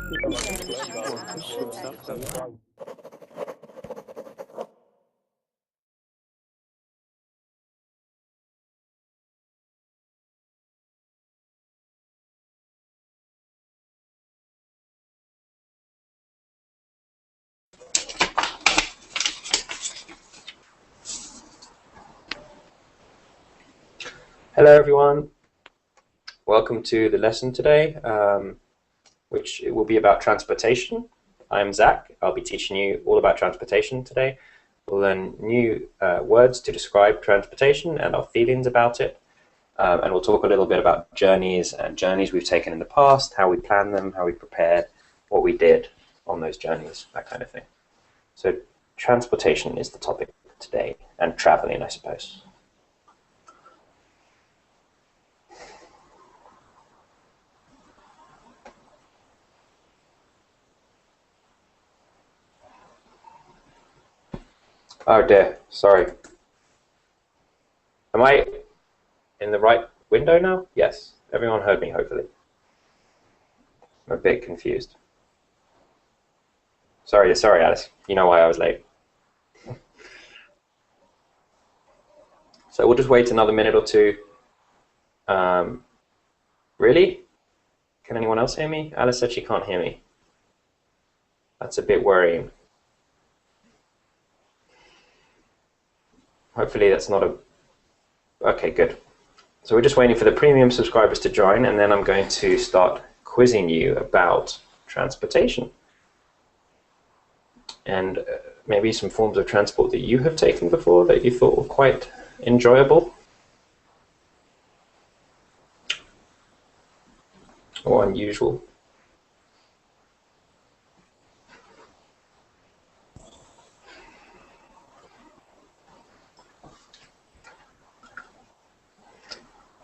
Hello everyone, welcome to the lesson today, which will be about transportation. I'm Zach. I'll be teaching you all about transportation today. We'll learn new words to describe transportation and our feelings about it, and we'll talk a little bit about journeys and journeys we've taken in the past, how we planned them, how we prepared, what we did on those journeys, that kind of thing. So transportation is the topic today, and traveling, I suppose. Oh dear, sorry. Am I in the right window now? Yes, everyone heard me, hopefully. I'm a bit confused. Sorry, Alice. You know why I was late. So we'll just wait another minute or two. Really? Can anyone else hear me? Alice said she can't hear me. That's a bit worrying. Hopefully that's not a... Okay, good. So we're just waiting for the premium subscribers to join, and then I'm going to start quizzing you about transportation. And maybe some forms of transport that you have taken before that you thought were quite enjoyable. Or unusual.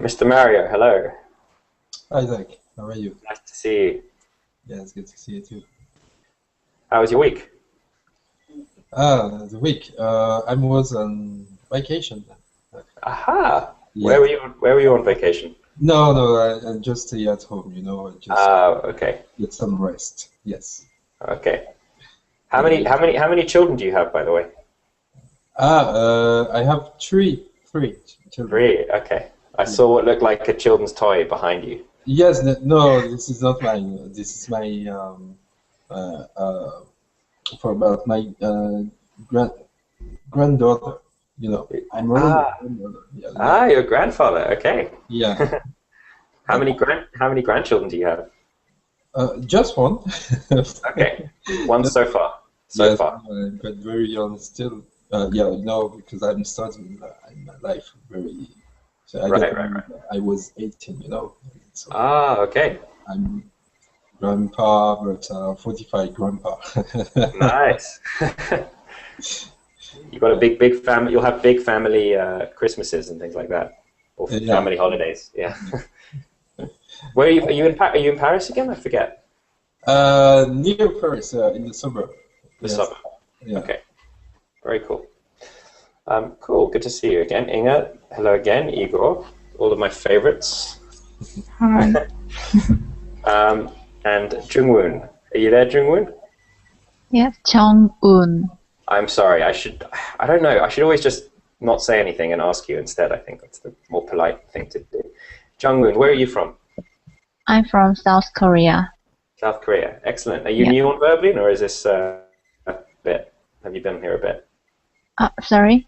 Mr. Mario, hello. Hi, Zach. How are you? Nice to see you. Yeah, it's good to see you too. How was your week? The week. I was on vacation. Aha! Yeah. Where were you on vacation? No, I just stay at home. You know, just okay. get some rest. Yes. Okay. How many children do you have, by the way? I have three children. Three. Okay. I saw what looked like a children's toy behind you. Yes. No, this is not mine. This is my for about my granddaughter. You know, I'm really granddaughter. Yeah, your grandfather. Okay. Yeah. How many grandchildren do you have? Just one. Okay. One so far. So far. But very young still. Yeah, no, because I'm starting in my life very. So Right. I was 18, you know. So okay. I'm grandpa, but 45 grandpa. Nice. You've got a big family. You'll have big family Christmases and things like that, or family holidays. Yeah. Where are you? Are you in Paris again? I forget. Near Paris, in the suburb. The suburb. Yeah. Okay. Very cool. Cool. Good to see you again, Inga. Hello again, Igor. All of my favorites. Hi. And Jungwoon. Are you there, Jungwoon? Yes, Jung-un. I'm sorry. I don't know. I should always just not say anything and ask you instead. I think that's the more polite thing to do. Jungwoon, where are you from? I'm from South Korea. South Korea. Excellent. Are you new on Verblin, or is this a bit? Have you been here a bit? Sorry?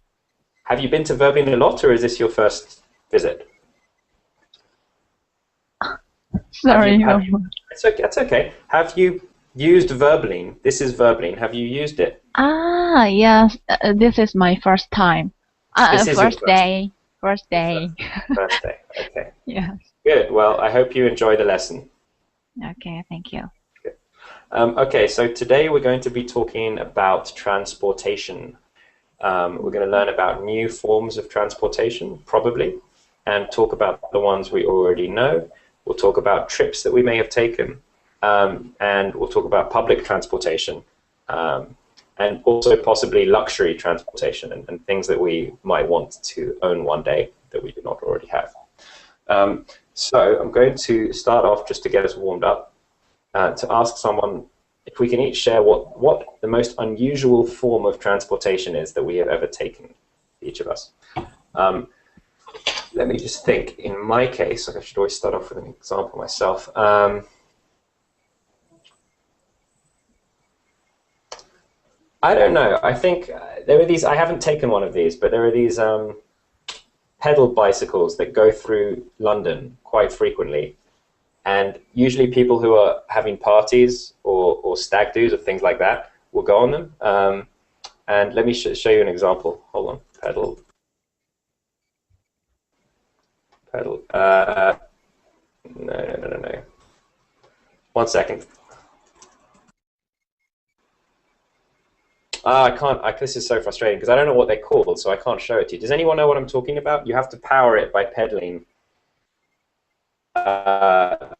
Have you been to Verblin a lot, or is this your first visit? Sorry. That's okay. Have you used Verblin? This is Verblin. Have you used it? Yes. This is my first time. First day. First day. Okay. Yes. Good. Well, I hope you enjoy the lesson. Okay. Thank you. Good. Okay. So today we're going to be talking about transportation. We're going to learn about new forms of transportation, probably, and talk about the ones we already know. We'll talk about trips that we may have taken, and we'll talk about public transportation, and also possibly luxury transportation and things that we might want to own one day that we do not already have. So I'm going to start off just to get us warmed up to ask someone if we can each share what the most unusual form of transportation is that we have ever taken, each of us. Let me just think. In my case, I should always start off with an example myself. I don't know. I think there are these. I haven't taken one of these, but there are these pedal bicycles that go through London quite frequently, and usually people who are having parties or stag do's or things like that will go on them. And let me show you an example. Hold on. Pedal. No. 1 second. I can't. This is so frustrating because I don't know what they're called, so I can't show it to you. Does anyone know what I'm talking about? You have to power it by pedaling.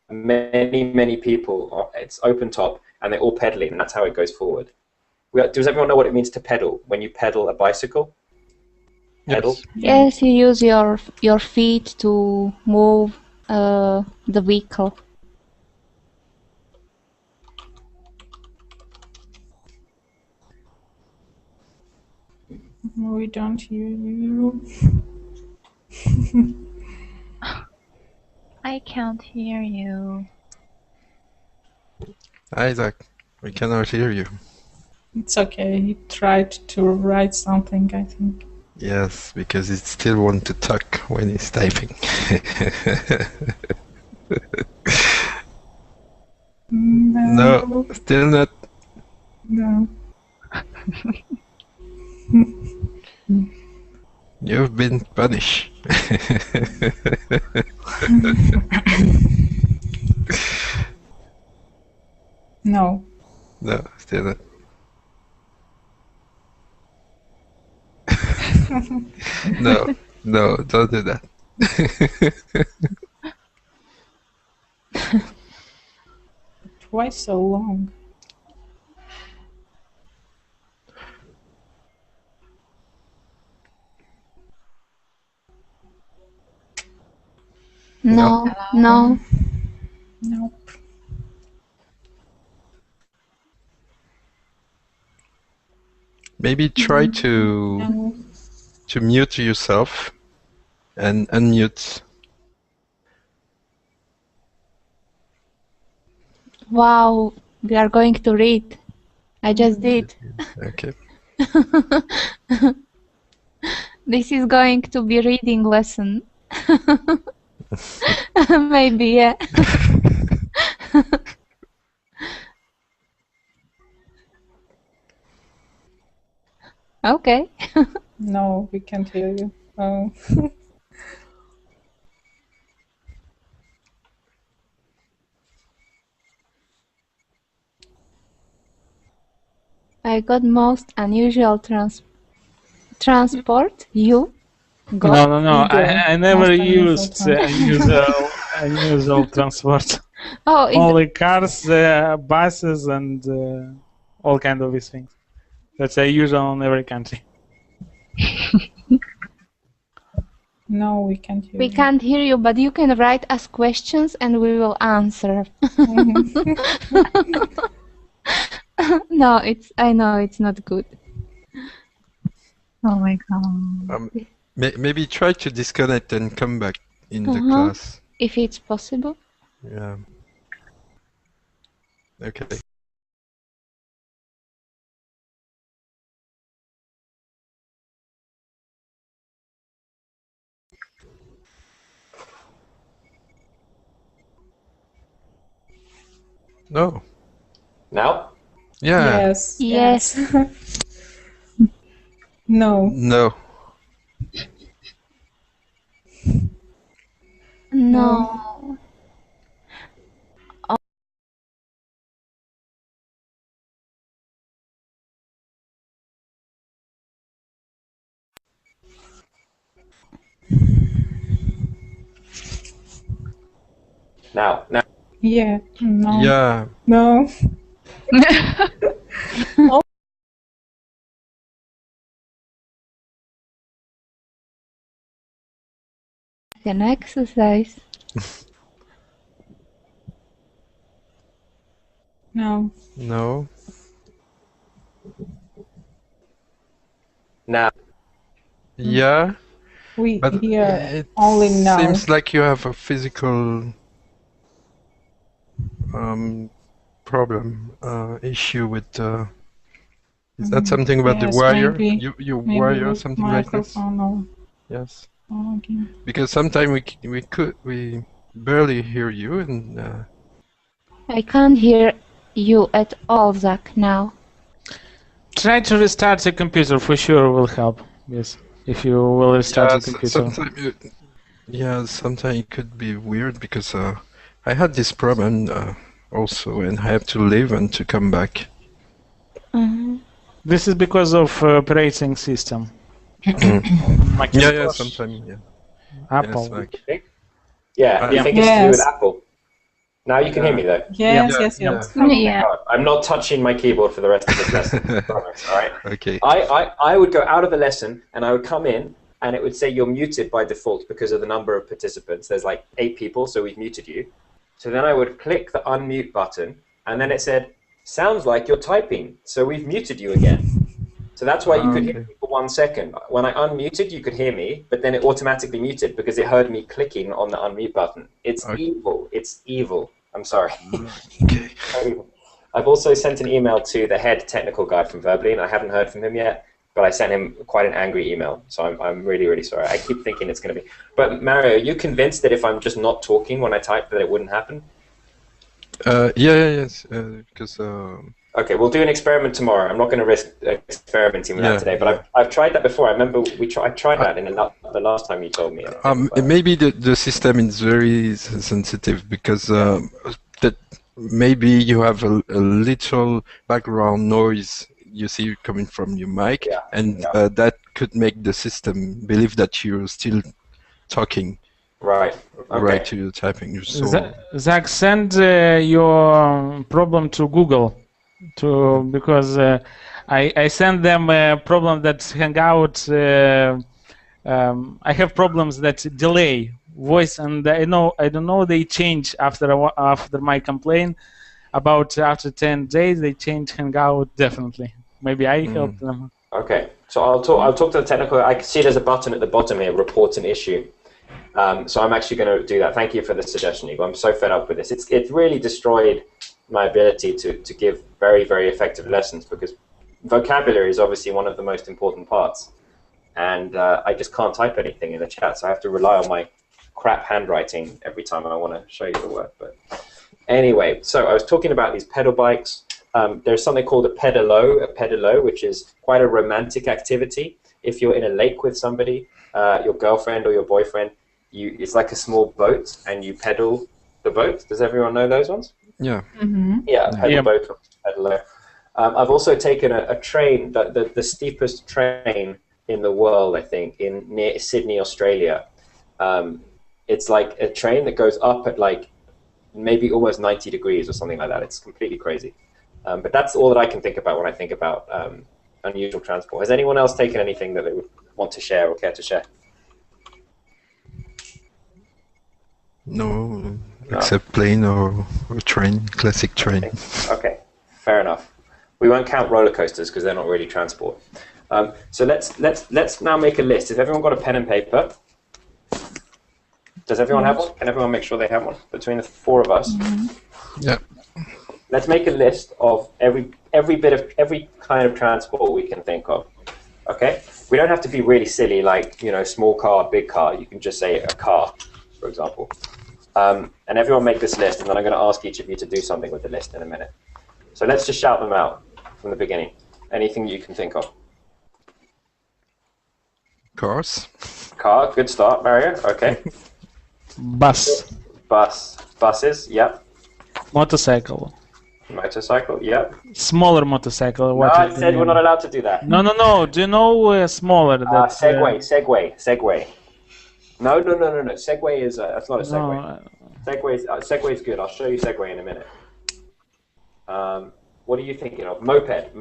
Many people. It's open top, and they're all pedaling, and that's how it goes forward. Does everyone know what it means to pedal when you pedal a bicycle? Pedal. Yes, you use your feet to move the vehicle. We don't hear you. I can't hear you. Isaac, we cannot hear you. It's okay. He tried to write something, I think. Yes, because it still wants to talk when he's typing. No, still not. No. You've been punished. No. No, still not. No, don't do that. Why so long? No. Nope. Maybe try to mute yourself and unmute. Wow, we are going to read. I just did. Okay. This is going to be reading lesson. Maybe, yeah. Okay. No, we can't hear you. Oh. I got most unusual transport. You? Got No. eagle. I never Most unusual used transport. unusual transport. Oh, Only cars, buses, and all kind of these things. That's usual in every country. No, we can't hear we you. can't hear you, but you can write us questions and we will answer. No, I know it's not good. Oh my god. Maybe try to disconnect and come back in the class. If it's possible. Yeah. Okay. No. Now? Yeah. Yes. No. No. No. Now. Yeah. No. Yeah. No. An exercise. No. No. Now, Yeah, We but hear it only now. seems like you have a physical problem, issue with. Is that something about the Yes, wire? maybe. You Maybe wire with something like this? microphone or Yes. okay. Because sometimes we barely hear you, and I can't hear you at all, Zach, now. Try to restart the computer, for sure will help. Yes, if you will restart the computer. Sometimes it could be weird because I had this problem also, and I have to leave and to come back. This is because of operating system. Yeah, sometimes, yeah. Apple. Yes, like, yeah, you think it's to do with Apple? Now you can hear me though. Yes. Yeah. I'm not touching my keyboard for the rest of this lesson. I promise, all right? Okay. I would go out of the lesson and I would come in and it would say you're muted by default because of the number of participants. There's like 8 people, so we've muted you. So then I would click the unmute button and then it said, sounds like you're typing, so we've muted you again. So that's why you could hear me for 1 second. When I unmuted, you could hear me, but then it automatically muted because it heard me clicking on the unmute button. It's evil. It's evil. I'm sorry. Okay. I've also sent an email to the head technical guy from Verbally, and I haven't heard from him yet, but I sent him quite an angry email, so I'm really, really sorry. I keep thinking it's going to be... But Mario, are you convinced that if I'm just not talking when I type that it wouldn't happen? Yes, because... Okay, we'll do an experiment tomorrow. I'm not going to risk experimenting with that today, but I've tried that before. I remember I tried that in the last time you told me. Maybe the system is very sensitive because that maybe you have a little background noise you see coming from your mic, and that could make the system believe that you're still talking. Right. Okay. Right to typing. So Zach, send your problem to Google. Because I send them a problem that Hangout. I have problems that delay voice, and I don't know they change after my complaint about after 10 days they change Hangout definitely. Maybe I help them. Okay, so I'll talk to the technical. I can see there's a button at the bottom here, report an issue. So I'm actually going to do that. Thank you for the suggestion, Igor. I'm so fed up with this. It's really destroyed my ability to give very, very effective lessons because vocabulary is obviously one of the most important parts. And I just can't type anything in the chat, so I have to rely on my crap handwriting every time I want to show you the word. But anyway, so I was talking about these pedal bikes. There's something called a pedalo, which is quite a romantic activity. If you're in a lake with somebody, your girlfriend or your boyfriend, it's like a small boat, and you pedal the boat. Does everyone know those ones? Yeah. Mm-hmm. Yeah, pedal boat, pedalo. I've also taken a train, the steepest train in the world, I think, near Sydney, Australia. It's like a train that goes up at like maybe almost 90 degrees or something like that. It's completely crazy. But that's all that I can think about when I think about unusual transport. Has anyone else taken anything that they would want to share or care to share? No, except plane or train, classic train. Okay, fair enough. We won't count roller coasters because they're not really transport. So let's now make a list. Has everyone got a pen and paper? Does everyone have one? Can everyone make sure they have one between the 4 of us? Yeah. Let's make a list of every kind of transport we can think of. Okay? We don't have to be really silly, like small car, big car. You can just say a car, for example. And everyone make this list, and then I'm going to ask each of you to do something with the list in a minute. So let's just shout them out from the beginning. Anything you can think of. Cars. Car, good start, Mario. Okay. Bus. Buses, yep. Motorcycle. Motorcycle, yep. Smaller motorcycle. No, I said we're not allowed to do that. No. Do you know smaller? Segway. No. Segway is that's not a Segway. No. Segway is good. I'll show you Segway in a minute. What are you thinking of? Moped,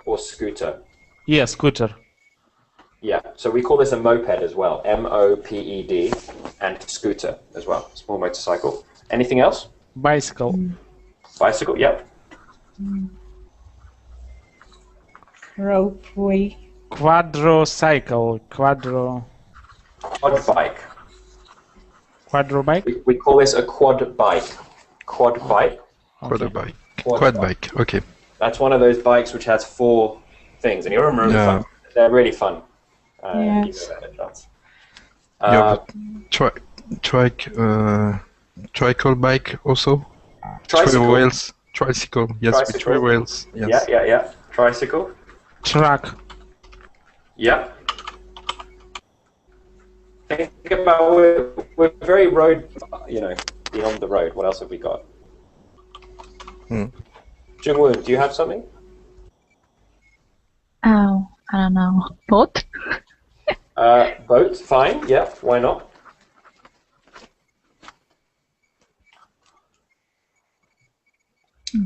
or scooter? Yeah, scooter. Yeah. So we call this a moped as well. MOPED, and scooter as well. Small motorcycle. Anything else? Bicycle. Bicycle, yep. Ropeway. Quadricycle. Quad bike. Quadro bike? We call this a quad bike. Quad bike. Quad bike. Quad Quad bike. bike. Okay. That's one of those bikes which has 4 things, and you'll remember them. They're really fun. Yes. Give it a chance. Tricycle bike also. Tricycle. 3 wheels. Tricycle. Yes, with 3 wheels. Yes. Yeah. Tricycle. Truck. Yeah. Think about we're very road, beyond the road. What else have we got? Jungwoo, do you have something? Oh, I don't know. Boat? Boat, fine. Yeah, why not?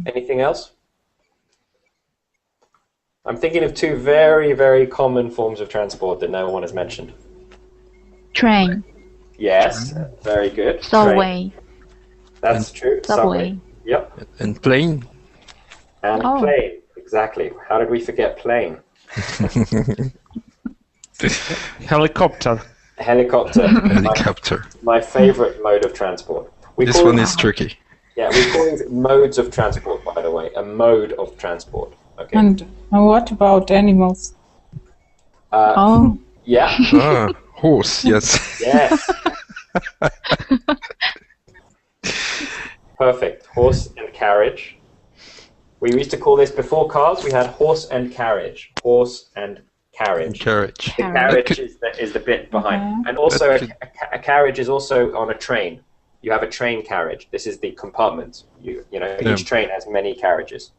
Anything else? I'm thinking of 2 very, very common forms of transport that no one has mentioned. Train. Yes, very good. Subway. Train. That's true. Subway. Yep. And plane. And plane. Exactly. How did we forget plane? Helicopter. Helicopter. Helicopter. My favorite mode of transport. This one is tricky. Yeah, we call these modes of transport, by the way. A mode of transport. Okay. And what about animals? Yeah. Horse, yes. Yes. Perfect. Horse and carriage. We used to call this, before cars, we had horse and carriage. Horse and carriage. Carriage. The carriage is the bit behind. And also, a carriage is also on a train. You have a train carriage. This is the compartment. Each train has many carriages.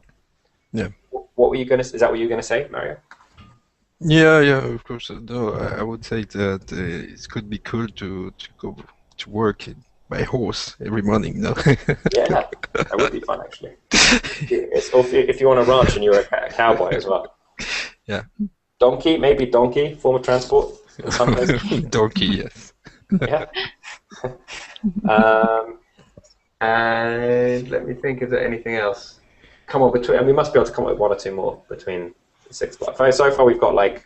Yeah. What were you going to? Is that what you were going to say, Mario? Yeah, of course. No, I would say that it could be cool to go to work by horse every morning. No. Yeah, that would be fun actually. If you want a ranch and you're a cowboy as well. Yeah. Donkey, maybe donkey, form of transport. In some places. Donkey, yes. Yeah. And let me think. Is there anything else? Come on, we must be able to come up with 1 or 2 more between 6 o'clock. So far we've got like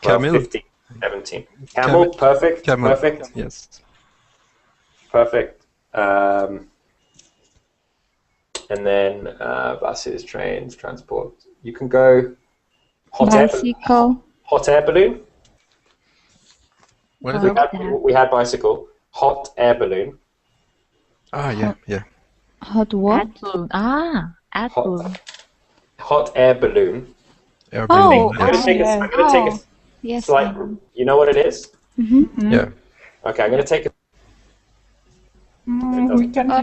12, Camel. 15, 17. Camel, perfect. Camel. Perfect. Yes. Perfect. And then buses, trains, transport. You can go Bicycle. hot air balloon. What is it? We had bicycle. Hot air balloon. Yeah. Hot what? Hot, hot air balloon. Air Oh, balloon, I'm going yes. to take a Yes. slight. You know what it is? Yeah. Okay, I'm going to take a. We can I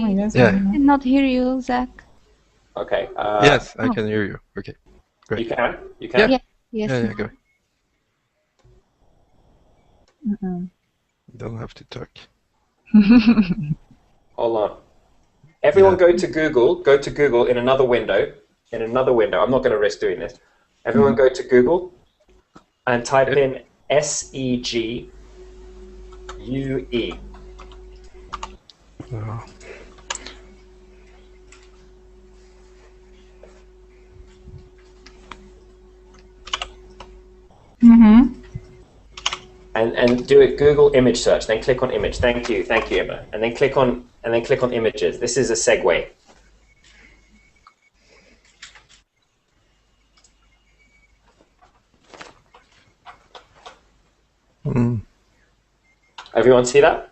yes. Yeah. did not hear you, Zach. Okay. Yes, I can hear you. Okay. Great. You can. You can. Yeah. Yes. Yeah, go. Mm-mm. You don't have to talk. Hold on. Everyone go to Google. Go to Google in another window. In another window. I'm not going to risk doing this. Everyone go to Google and type in SEGUE. Oh. And do it. Google image search. Then click on image. Thank you, Emma. And then click on images. This is a Segway. Everyone see that?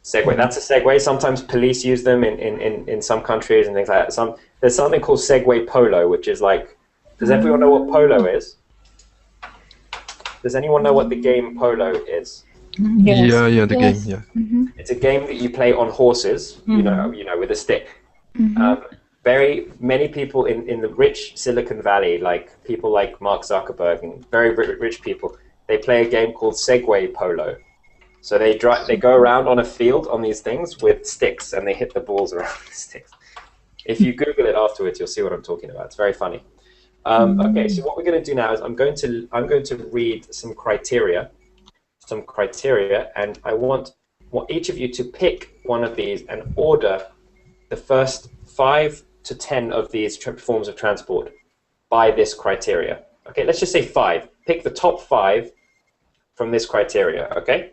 Segway. That's a Segway. Sometimes police use them in some countries and things like that. There's something called Segway Polo, which is like. Does everyone know what polo is? Does anyone know what the game polo is? Yes. Yeah, the Yes. game, yeah. It's a game that you play on horses, you know, with a stick. Very many people in the rich Silicon Valley, like people like Mark Zuckerberg and very rich people, they play a game called Segway Polo. So they go around on a field on these things with sticks, and they hit the balls around the sticks. If you Google it afterwards, you'll see what I'm talking about. It's very funny. Okay, so what we're going to do now is I'm going to read some criteria, and I want want each of you to pick one of these and order the first 5 to 10 of these forms of transport by this criteria. Okay, let's just say 5. Pick the top 5 from this criteria, okay?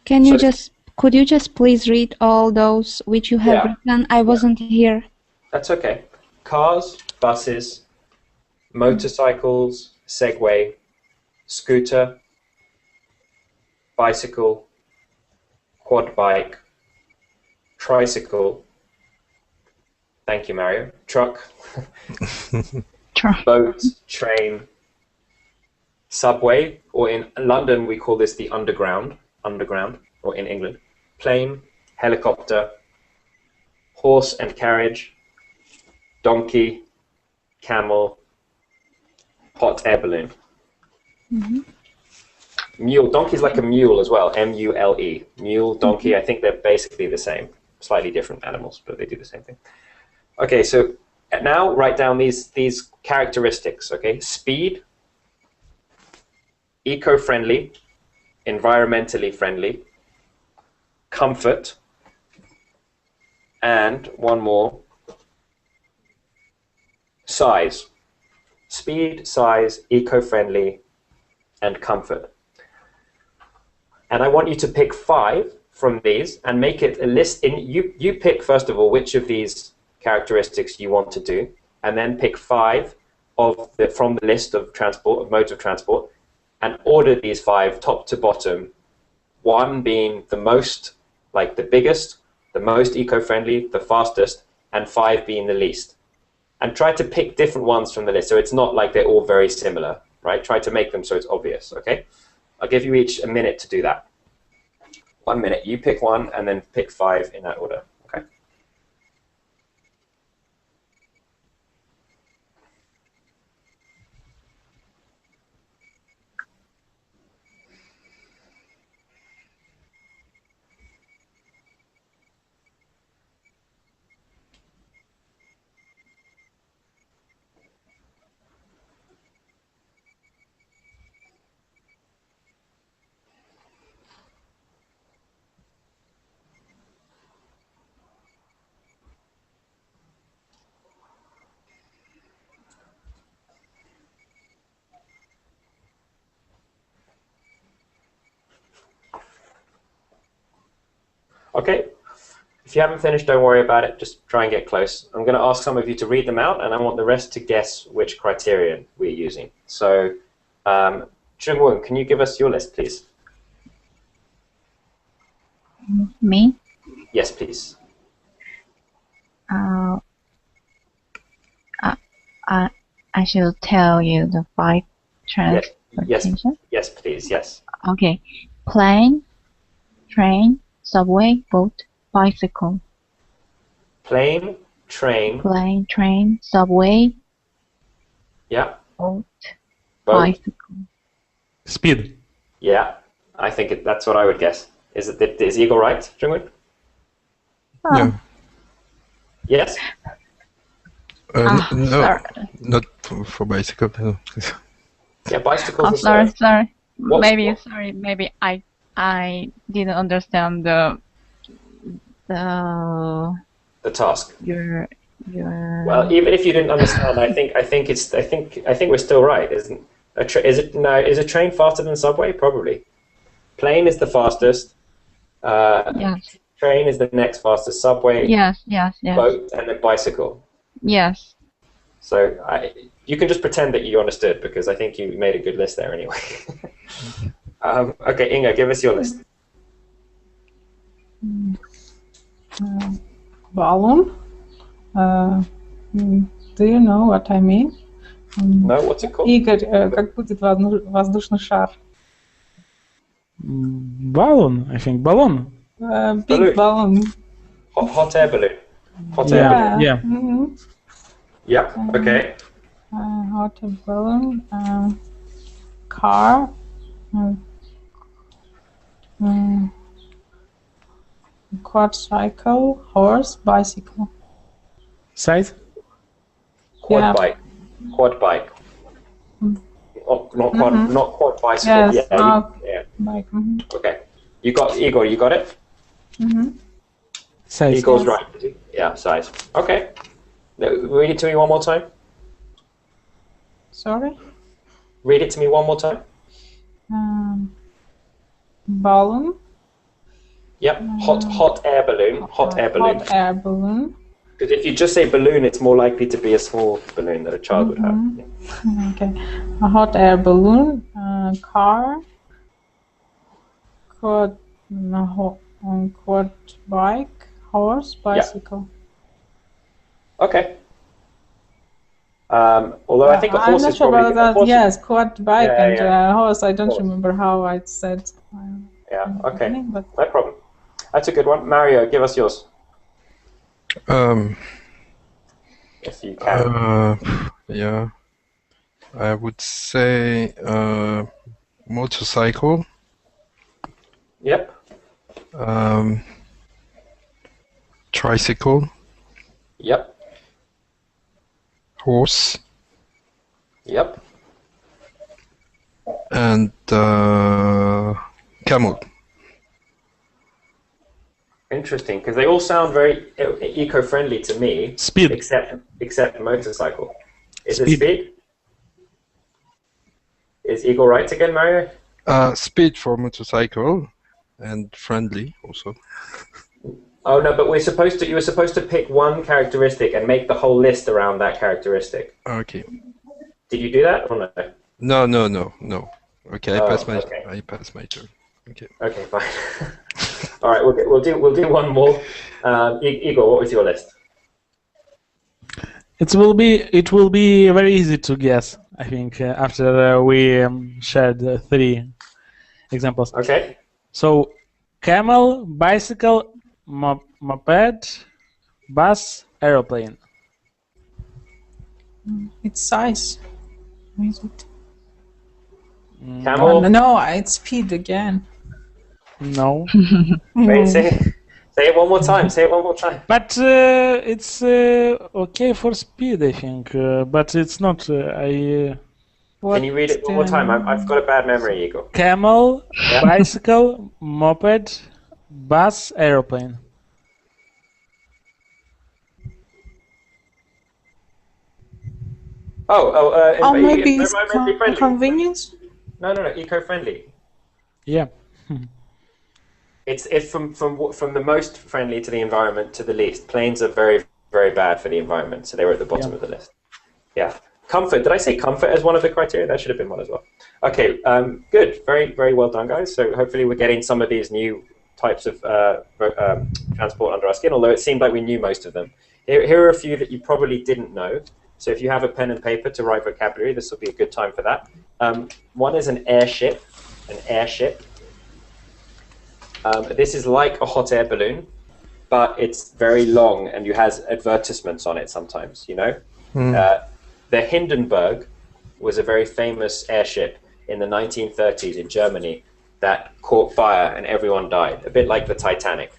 Could you just please read all those which you have written? I wasn't here. That's okay. Cars, buses, motorcycles, Segway, scooter, bicycle, quad bike, tricycle, thank you, Mario, truck, boat, train, subway, or in London we call this the underground, or in England, plane, helicopter, horse and carriage, donkey, camel, hot air balloon. Mule, donkey's like a mule as well, M-U-L-E. Mule, donkey, I think they're basically the same. Slightly different animals, but they do the same thing. Okay, so now write down these characteristics, okay? Speed, eco-friendly, environmentally friendly, comfort, and one more, size. Speed, size, eco-friendly, and comfort. And I want you to pick 5 from these and make it a list. You pick, first of all, which of these characteristics you want to do, and then pick 5 from the list of modes of transport, and order these 5 top to bottom, 1 being the most, like the biggest, the most eco-friendly, the fastest, and 5 being the least. And try to pick different ones from the list, so it's not like they're all very similar, right? Try to make them so it's obvious, okay? I'll give you each a minute to do that. 1 minute. You pick one and then pick 5 in that order, okay? Okay, if you haven't finished, don't worry about it. Just try and get close. I'm going to ask some of you to read them out, and I want the rest to guess which criterion we're using. So, Jung-Woon, can you give us your list, please? Me? Yes, please. I should tell you the 5 transportation? Yes, please, yes. Okay. Plane, train, subway, boat, bicycle. Plane, train, subway, yeah, boat, bicycle. Speed. Yeah, I think that's what I would guess. Is Eagle right, Jungwon? Oh. Yeah. Yes? No, sorry. not for bicycle. No. Yeah, bicycles. Sorry. What? Maybe I didn't understand the task. Your. Well, even if you didn't understand, I think we're still right. Is a train faster than subway? Probably. Plane is the fastest. Yes. Train is the next fastest. Subway. Yes. Boat and then bicycle. Yes. So you can just pretend that you understood because I think you made a good list there anyway. Okay, Inga, give us your list. Balloon. Do you know what I mean? No, what's it called? Игорь, как будет воздушный шар? Balloon, I think. Balloon. Big balloon. Hot air balloon. Yeah. Mm-hmm. Yeah, okay. Hot air balloon. Car. Quadricycle, horse, bicycle. Size? Quad bike. Oh, not quad bicycle. Yes, Yeah, Bike. Okay. You got Igor. You got it. Size. Igor's right. Yeah, size. Okay. Read it to me one more time. Sorry. Read it to me one more time. Balloon. Yep. Hot air balloon. Hot air balloon. Hot air balloon. Because if you just say balloon, it's more likely to be a small balloon that a child would have. Okay. A hot air balloon. Car. Quad bike. Horse. Bicycle. Okay. Although I think a horse I'm not is sure probably about that. Yes, quad bike and horse. I don't Horse. remember how I said. Yeah. Okay. But No problem. That's a good one. Mario, give us yours. If you can. Yeah, I would say motorcycle. Yep. Tricycle. Yep. Horse. Yep. And camel. Interesting, because they all sound very eco-friendly to me. Speed. Except motorcycle. Is Speed. it speed? Is Igor right again, Mario? Speed for motorcycle and friendly also. Oh no, but you were supposed to pick one characteristic and make the whole list around that characteristic. Okay. Did you do that or no? No. Okay, Oh, I pass my turn. Okay. Okay, fine. All right, we'll do one more. Igor, what was your list? It will be very easy to guess. I think after we shared 3 examples. Okay. So, camel, bicycle, moped, bus, aeroplane. it's size. Is it? Camel. No, it's speed again. No. Wait, say it one more time. Say it one more time. But it's okay for speed, I think. But it's not. Can you read it one more time? I've got a bad memory, Igor. Camel, Yeah. bicycle, moped, bus, aeroplane. Maybe it's environmentally friendly. convenience. No, eco-friendly. Yeah. It's from the most friendly to the environment to the least. Planes are very, very bad for the environment, so they were at the bottom of the list. Yeah. Comfort. Did I say comfort as one of the criteria? That should have been one as well. Okay, good. Very, very well done, guys. So hopefully we're getting some of these new types of transport under our skin, although it seemed like we knew most of them. Here are a few that you probably didn't know. So if you have a pen and paper to write vocabulary, this will be a good time for that. One is an airship. An airship. This is like a hot air balloon, but it's very long and it has advertisements on it sometimes, you know? The Hindenburg was a very famous airship in the 1930s in Germany that caught fire and everyone died, a bit like the Titanic.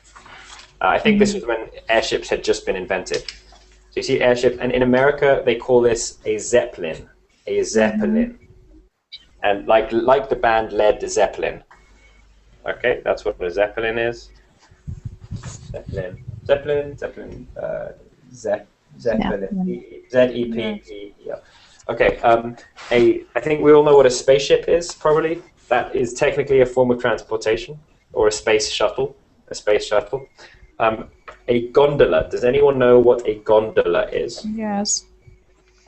I think this was when airships had just been invented. So you see airship, and in America they call this a Zeppelin, a Zeppelin. And like the band Led Zeppelin. Okay, that's what a Zeppelin is. Zeppelin, Zeppelin, Z-E-P-P. Yeah. Okay. I think we all know what a spaceship is. Probably that is technically a form of transportation or a space shuttle. A space shuttle. A gondola. Does anyone know what a gondola is? Yes.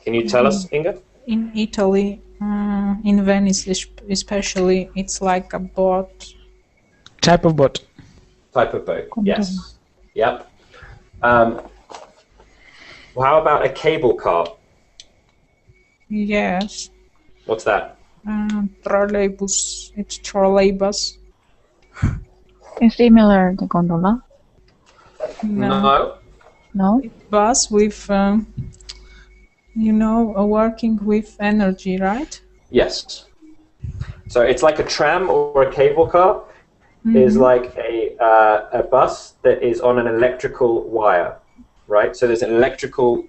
Can you tell us, Inga? In Italy, in Venice especially, it's like a boat. Type of boat. Type of boat. Yes. Yep. Well, how about a cable car? Yes. What's that? Trolleybus. It's trolleybus. It's similar to gondola. No. No? Bus with, working with energy, right? Yes. So it's like a tram or a cable car. Is like a bus that is on an electrical wire, right? So there's an electrical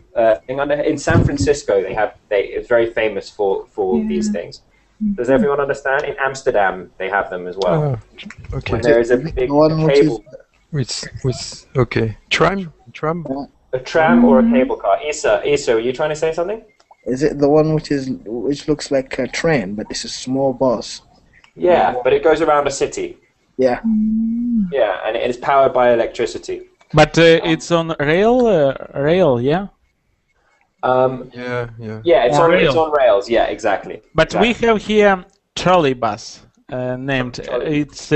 thing under. In San Francisco, it's very famous for these things. Does everyone understand? In Amsterdam, they have them as well. Okay. When there is a big cable. Okay. Tram? A tram or a cable car. Isa, are you trying to say something? Is it the one which looks like a train, but it's a small bus? Yeah, but it goes around a city. Yeah. Yeah, and it is powered by electricity. But it's on rail, yeah? Yeah. Yeah, it's on rails. Yeah, exactly. But we have here trolleybus named. It's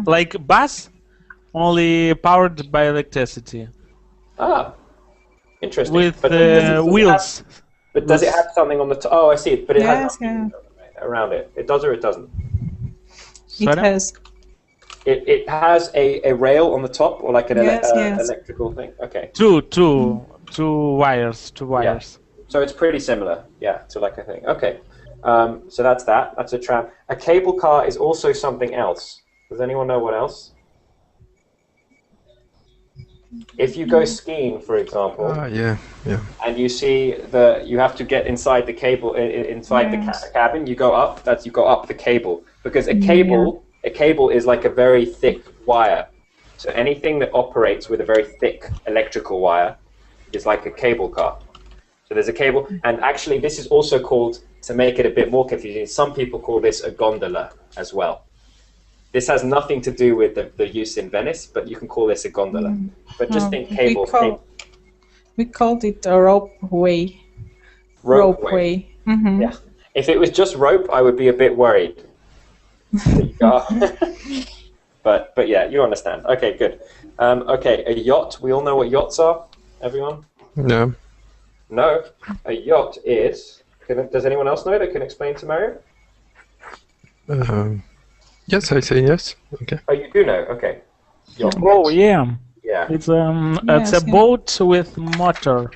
like bus, only powered by electricity. Ah, interesting. With wheels. But does it have something on the top? Oh, I see it. But it has Yes, nothing around it. It does or it doesn't? It has. It has a rail on the top, or like an Yes. electrical thing. Okay. Two wires. Yeah. So it's pretty similar, to like a thing. Okay. So that's that. That's a tram. A cable car is also something else. Does anyone know what else? If you go skiing, for example, and you see you have to get inside the cable, inside the cabin. You go up. You go up the cable, because a cable is like a very thick wire. So anything that operates with a very thick electrical wire is like a cable car. So there's a cable, and actually this is also called, to make it a bit more confusing, some people call this a gondola as well. This has nothing to do with the use in Venice, but you can call this a gondola. But just think cable. We called it a ropeway. Ropeway. Mm-hmm. Yeah. If it was just rope, I would be a bit worried. But yeah, you understand. Okay, good. Okay, a yacht. We all know what yachts are, everyone? No. No? A yacht is... does anyone else know that can explain to Mario? Yes, I say yes. Okay. Oh, you do know? Okay. Yacht. Oh, yeah. Yeah. It's a boat with motor.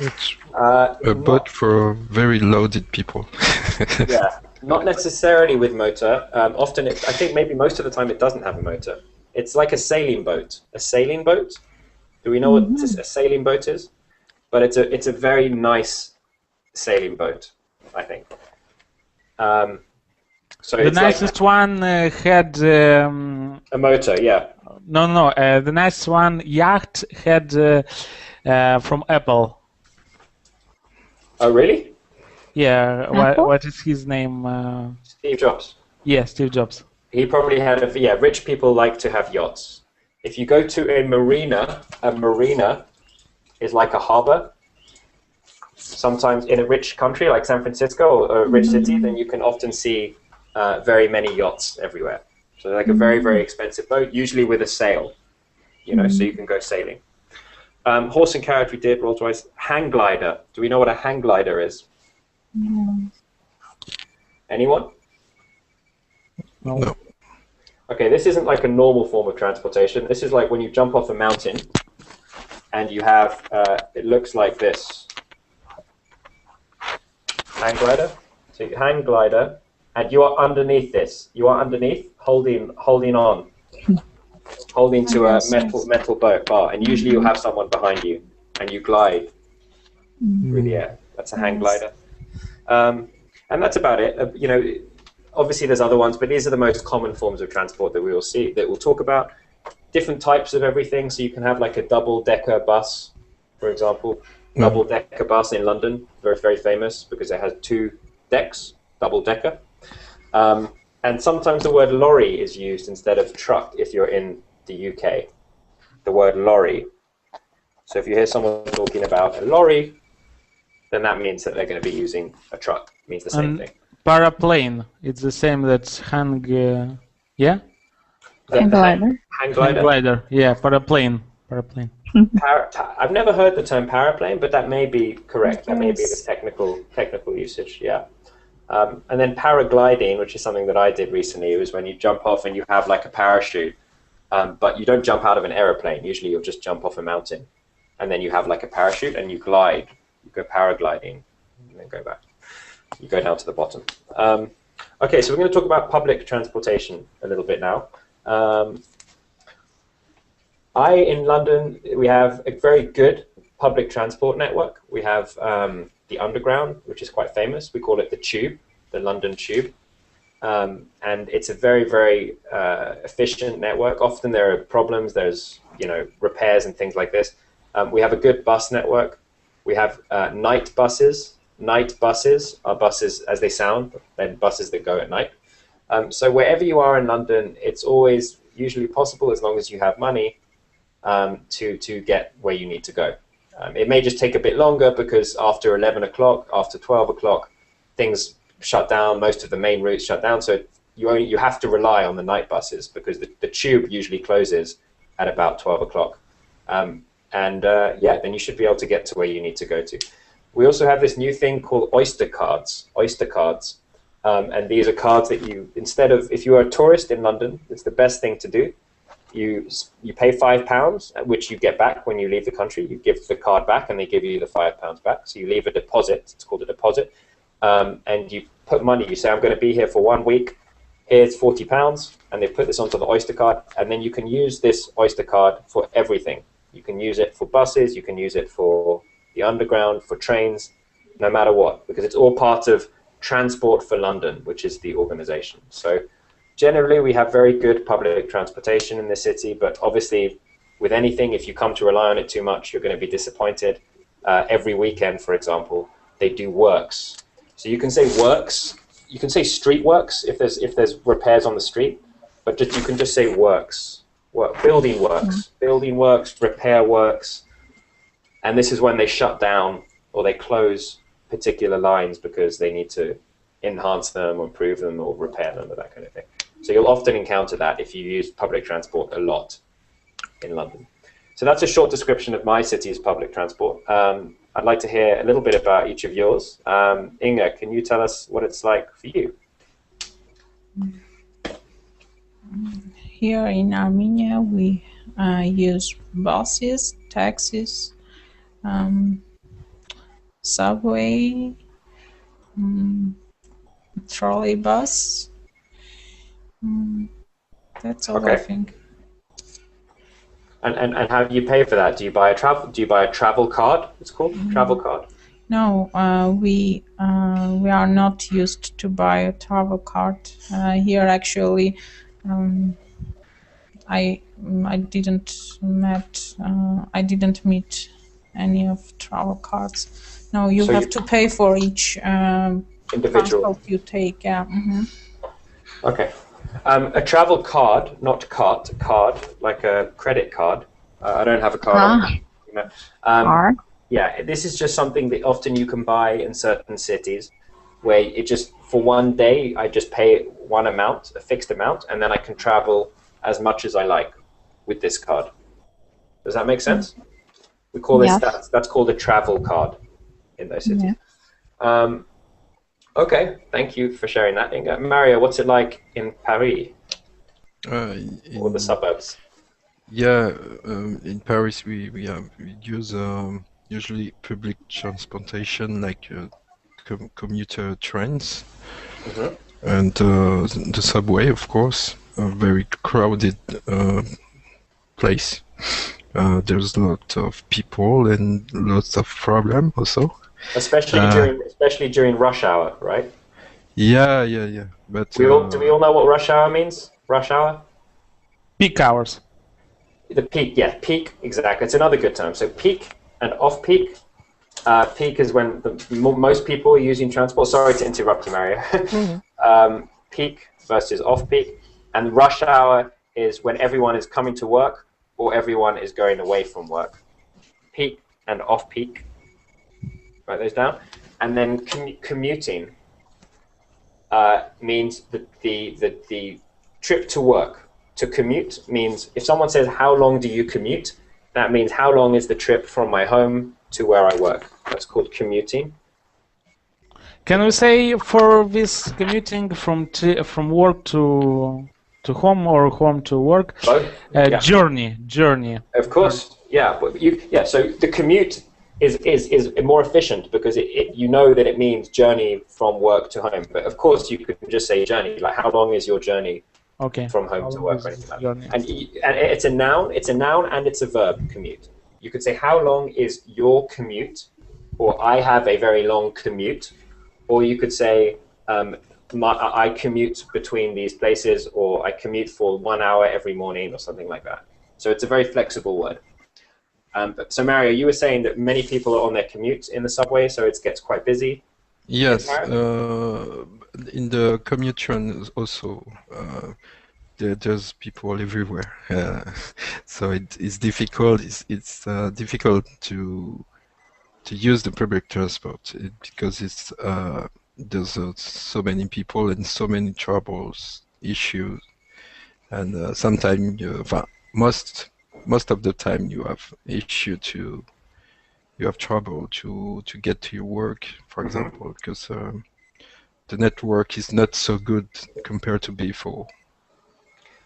It's a boat for very loaded people. Yeah. Not necessarily with motor. Often, I think maybe most of the time it doesn't have a motor. It's like a sailing boat. A sailing boat? Do we know what a sailing boat is? But it's a very nice sailing boat, I think. So the nicest one had a motor, yeah. No. The nice one yacht had from Apple. Oh, really? Yeah. What is his name? Steve Jobs. Yeah, Steve Jobs. He probably had rich people like to have yachts. If you go to a marina is like a harbor. Sometimes in a rich country like San Francisco or a rich city, then you can often see very many yachts everywhere. So they're like a very, very expensive boat, usually with a sail, so you can go sailing. Horse and carriage we did, Rolls Royce. Hang glider. Do we know what a hang glider is? Anyone? No. Okay, this isn't like a normal form of transportation. This is like when you jump off a mountain and you have, it looks like this. Hang glider. So you hang glider, and you are underneath this. You are underneath, holding on, holding to a metal bar, and usually you'll have someone behind you, and you glide through the air. That's a hang glider, and that's about it. Obviously there's other ones, but these are the most common forms of transport that we will see, that we'll talk about. Different types of everything. So you can have like a double-decker bus, for example. Double-decker bus in London, very, very famous because it has 2 decks, double-decker. And sometimes the word lorry is used instead of truck if you're in the UK. The word lorry. So if you hear someone talking about a lorry, then that means that they're going to be using a truck. It means the same thing. Paraplane. It's the same that's hang. Yeah. Hang glider. Hang glider. Hang glider. Yeah, paraplane. I've never heard the term paraplane, but that may be correct. That may be the technical usage. Yeah. And then paragliding, which is something that I did recently, was when you jump off and you have like a parachute, but you don't jump out of an aeroplane. Usually you'll just jump off a mountain, and then you have like a parachute and you glide. You go paragliding, and then go back. You go down to the bottom. Okay, so we're going to talk about public transportation a little bit now. In London, we have a very good public transport network. We have the Underground, which is quite famous. We call it the Tube. the London Tube. And it's a very, very efficient network. Often there are problems, there's repairs and things like this. We have a good bus network. We have night buses. Night buses are buses as they sound, they're buses that go at night. So wherever you are in London, it's always usually possible, as long as you have money, to get where you need to go. It may just take a bit longer because after 11 o'clock, after 12 o'clock, things shut down, most of the main routes shut down, so you have to rely on the night buses because the tube usually closes at about 12 o'clock. Then you should be able to get to where you need to go to. We also have this new thing called Oyster cards. And these are cards that if you are a tourist in London, it's the best thing to do. You pay £5, which you get back when you leave the country. You give the card back and they give you the £5 back. So you leave a deposit, it's called a deposit. And you put money, you say, I'm going to be here for 1 week, here's £40, and they put this onto the Oyster card, and then you can use this Oyster card for everything. You can use it for buses, you can use it for the underground, for trains, no matter what, because it's all part of Transport for London, which is the organization. So generally we have very good public transportation in the city, but obviously with anything, if you come to rely on it too much, you're going to be disappointed. Every weekend, for example, they do works. So you can say works, you can say street works if there's repairs on the street, but you can just say works, building works, repair works, and this is when they shut down or they close particular lines because they need to enhance them or improve them or repair them or that kind of thing. So you'll often encounter that if you use public transport a lot in London. So that's a short description of my city's public transport. I'd like to hear a little bit about each of yours. Inga, can you tell us what it's like for you? Here in Armenia, we use buses, taxis, subway, trolley bus. That's all, I think. And how do you pay for that? Do you buy a travel card? It's called travel card. No, we are not used to buy a travel card here. Actually, I didn't meet any of travel cards. No, you have to pay for each individual transport you take. Yeah. Mm-hmm. Okay. A travel card, not card, like a credit card. I don't have a card. Card? Yeah, this is just something that often you can buy in certain cities, where it just, for one day, I just pay one amount, a fixed amount, and then I can travel as much as I like with this card. Does that make sense? We call this, that's called a travel card in those cities. Yeah. Okay, thank you for sharing that, Inga. Mario, what's it like in Paris or the suburbs? Yeah, in Paris we use usually public transportation like commuter trains and the subway, of course, a very crowded place. There's a lot of people and lots of problems also. Especially during rush hour, right? Yeah. But do we all know what rush hour means? Rush hour? Peak hours. The peak, yeah, peak, exactly. It's another good term. So peak and off-peak. Peak is when most people are using transport. Sorry to interrupt you, Mario. Peak versus off-peak. And rush hour is when everyone is coming to work or everyone is going away from work. Peak and off-peak. Write those down. And then commuting means the trip to work. To commute means, if someone says, how long do you commute? That means how long is the trip from my home to where I work. That's called commuting. Can we say for this commuting from work to home or home to work? Both? Journey. Of course, yeah. But so the commute is more efficient because you know that it means journey from work to home. But of course, you could just say journey. Like, how long is your journey from home to work? Or anything like that. And it's a noun. It's a noun and it's a verb. Commute. You could say, how long is your commute? Or I have a very long commute. Or you could say, I commute between these places, or I commute for 1 hour every morning, or something like that. So it's a very flexible word. So Mario, you were saying that many people are on their commute in the subway, so it gets quite busy. Yes, in the commute train also, there's people everywhere. So it's difficult. It's difficult to use the public transport because it's there's so many people and so many troubles, issues, and sometimes most of the time you have you have trouble to get to your work, for example, because the network is not so good compared to before.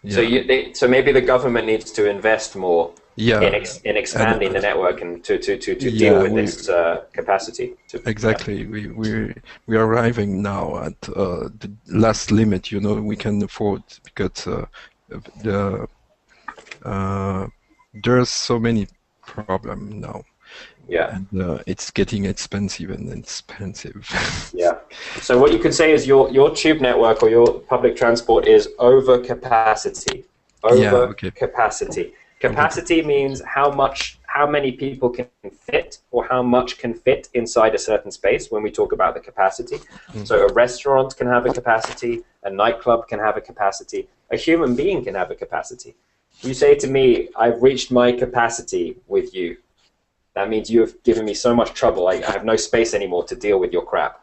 Yeah. So maybe the government needs to invest more in expanding the network and to deal with this capacity. Exactly. We are arriving now at the last limit. We can afford, because there's so many problems now. Yeah. And it's getting expensive and expensive. Yeah. So what you could say is your tube network or your public transport is over capacity. Capacity. Capacity means how many people can fit, or how much can fit inside a certain space when we talk about the capacity. So a restaurant can have a capacity, a nightclub can have a capacity, a human being can have a capacity. You say to me, I've reached my capacity with you. That means you have given me so much trouble, I have no space anymore to deal with your crap.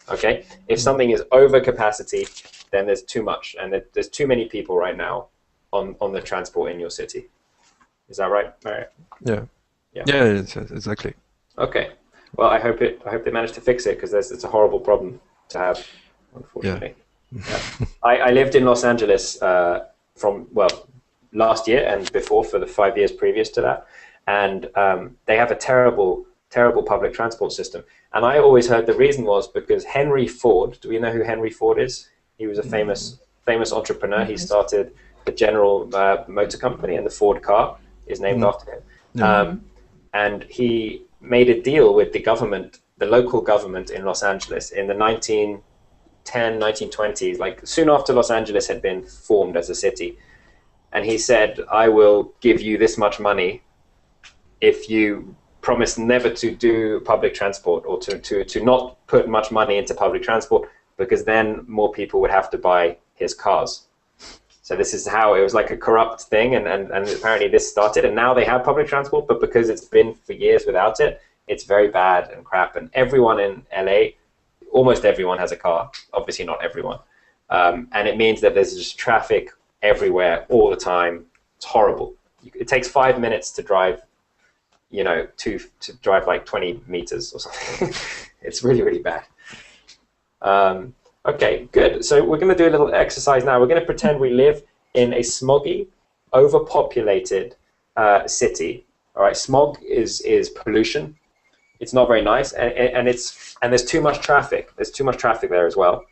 Okay? If something is over capacity, then there's too much, and there's too many people right now on the transport in your city. Is that right, Mario? Yeah. Yeah, exactly. Okay. Well, I hope they manage to fix it, because it's a horrible problem to have, unfortunately. Yeah. I lived in Los Angeles from last year and before, for the 5 years previous to that. And they have a terrible public transport system. And I always heard the reason was because Henry Ford, do we know who Henry Ford is? He was a famous entrepreneur. He started the General Motor Company, and the Ford car is named after him. And he made a deal with the government, the local government in Los Angeles in the 1920s, like soon after Los Angeles had been formed as a city. And he said, I will give you this much money if you promise never to do public transport, or to not put much money into public transport, because then more people would have to buy his cars. So this is how it was, like a corrupt thing, and apparently this started, and now they have public transport, but because it's been for years without it, it's very bad and crap. And everyone in LA, almost everyone has a car, obviously not everyone. And it means that there's just traffic everywhere all the time. It's horrible. It takes 5 minutes to drive, to drive like 20 meters or something. It's really, really bad. Okay, good. So we're going to do a little exercise now. We're going to pretend we live in a smoggy, overpopulated city. All right, smog is pollution. It's not very nice, and there's too much traffic. There's too much traffic there as well.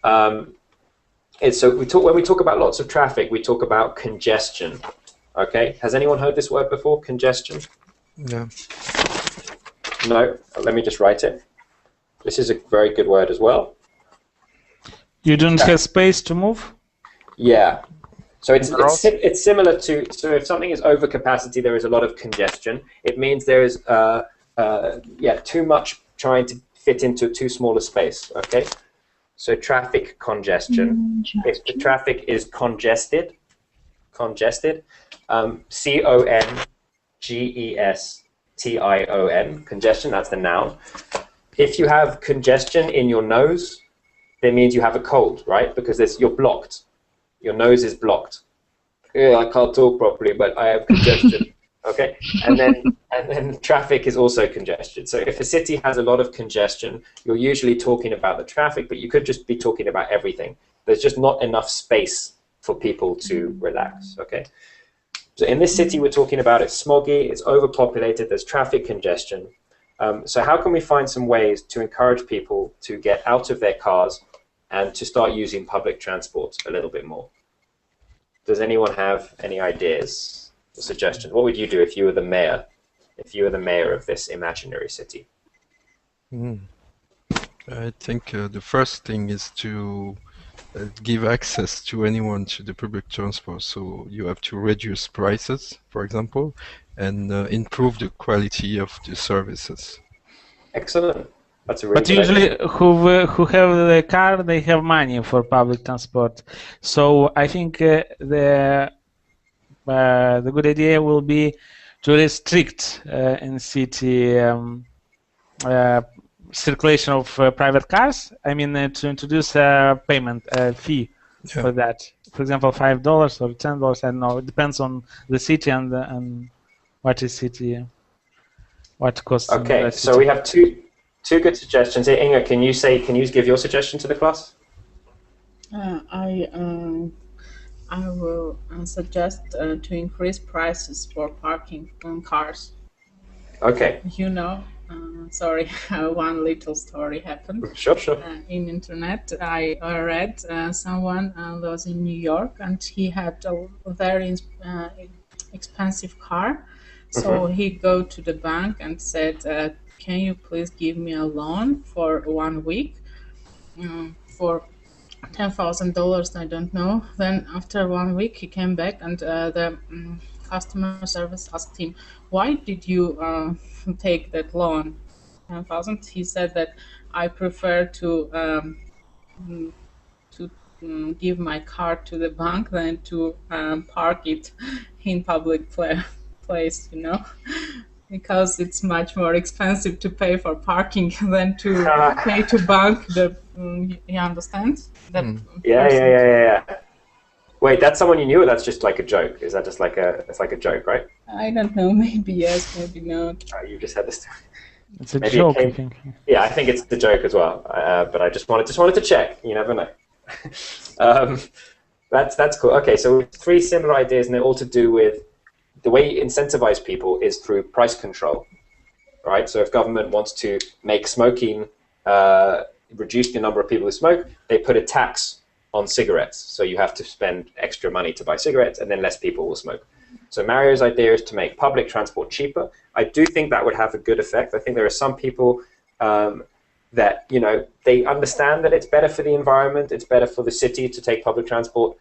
So when we talk about lots of traffic, we talk about congestion. Okay, has anyone heard this word before? Congestion? No. No. Let me just write it. This is a very good word as well. You don't have space to move? Yeah. So it's similar to, so if something is over capacity, there is a lot of congestion. It means there is too much trying to fit into too small a space. Okay. So traffic congestion. If the traffic is congested, congestion, congestion, that's the noun. If you have congestion in your nose, that means you have a cold, right? Because you're blocked. Your nose is blocked. I can't talk properly, but I have congestion. Okay, and then traffic is also congestion. So if a city has a lot of congestion, you're usually talking about the traffic, but you could just be talking about everything. There's just not enough space for people to relax. Okay, so in this city we're talking about, it's smoggy, it's overpopulated, there's traffic congestion. So how can we find some ways to encourage people to get out of their cars and to start using public transport a little bit more? Does anyone have any ideas? Suggestions? What would you do if you were the mayor? If you were the mayor of this imaginary city? I think the first thing is to give access to anyone to the public transport. So you have to reduce prices, for example, and improve the quality of the services. Excellent. That's a really But good usually, idea. who have the car, they have money for public transport. So I think the good idea will be to restrict in city circulation of private cars. I mean, to introduce a payment fee for that. For example, $5 or $10. I don't know. It depends on the city and what is city, what costs. Okay, so we have two good suggestions here. Inga, can you give your suggestion to the class? I will suggest to increase prices for parking on cars. Okay. You know, sorry, one little story happened. Sure. In internet, I read someone was in New York and he had a very expensive car. So he go to the bank and said, can you please give me a loan for 1 week for $10,000, I don't know. Then after 1 week he came back and the customer service asked him, why did you take that loan, 10,000? He said that I prefer to give my car to the bank than to park it in public place, you know, because it's much more expensive to pay for parking than to pay to bank. You understand? Yeah. Wait, that's someone you knew, or that's just like a joke? Is that just like it's like a joke, right? I don't know. Maybe yes, maybe not. You just had this. It's a joke, I think. Yeah, I think it's the joke as well. But I just wanted to check. You never know. That's cool. Okay, so 3 similar ideas, and they're all to do with the way you incentivize people is through price control, right? So if government wants to make smoking, reduce the number of people who smoke, they put a tax on cigarettes. So you have to spend extra money to buy cigarettes, and then less people will smoke. So Mario's idea is to make public transport cheaper. I do think that would have a good effect. I think there are some people that, you know, they understand that it's better for the environment, it's better for the city to take public transport.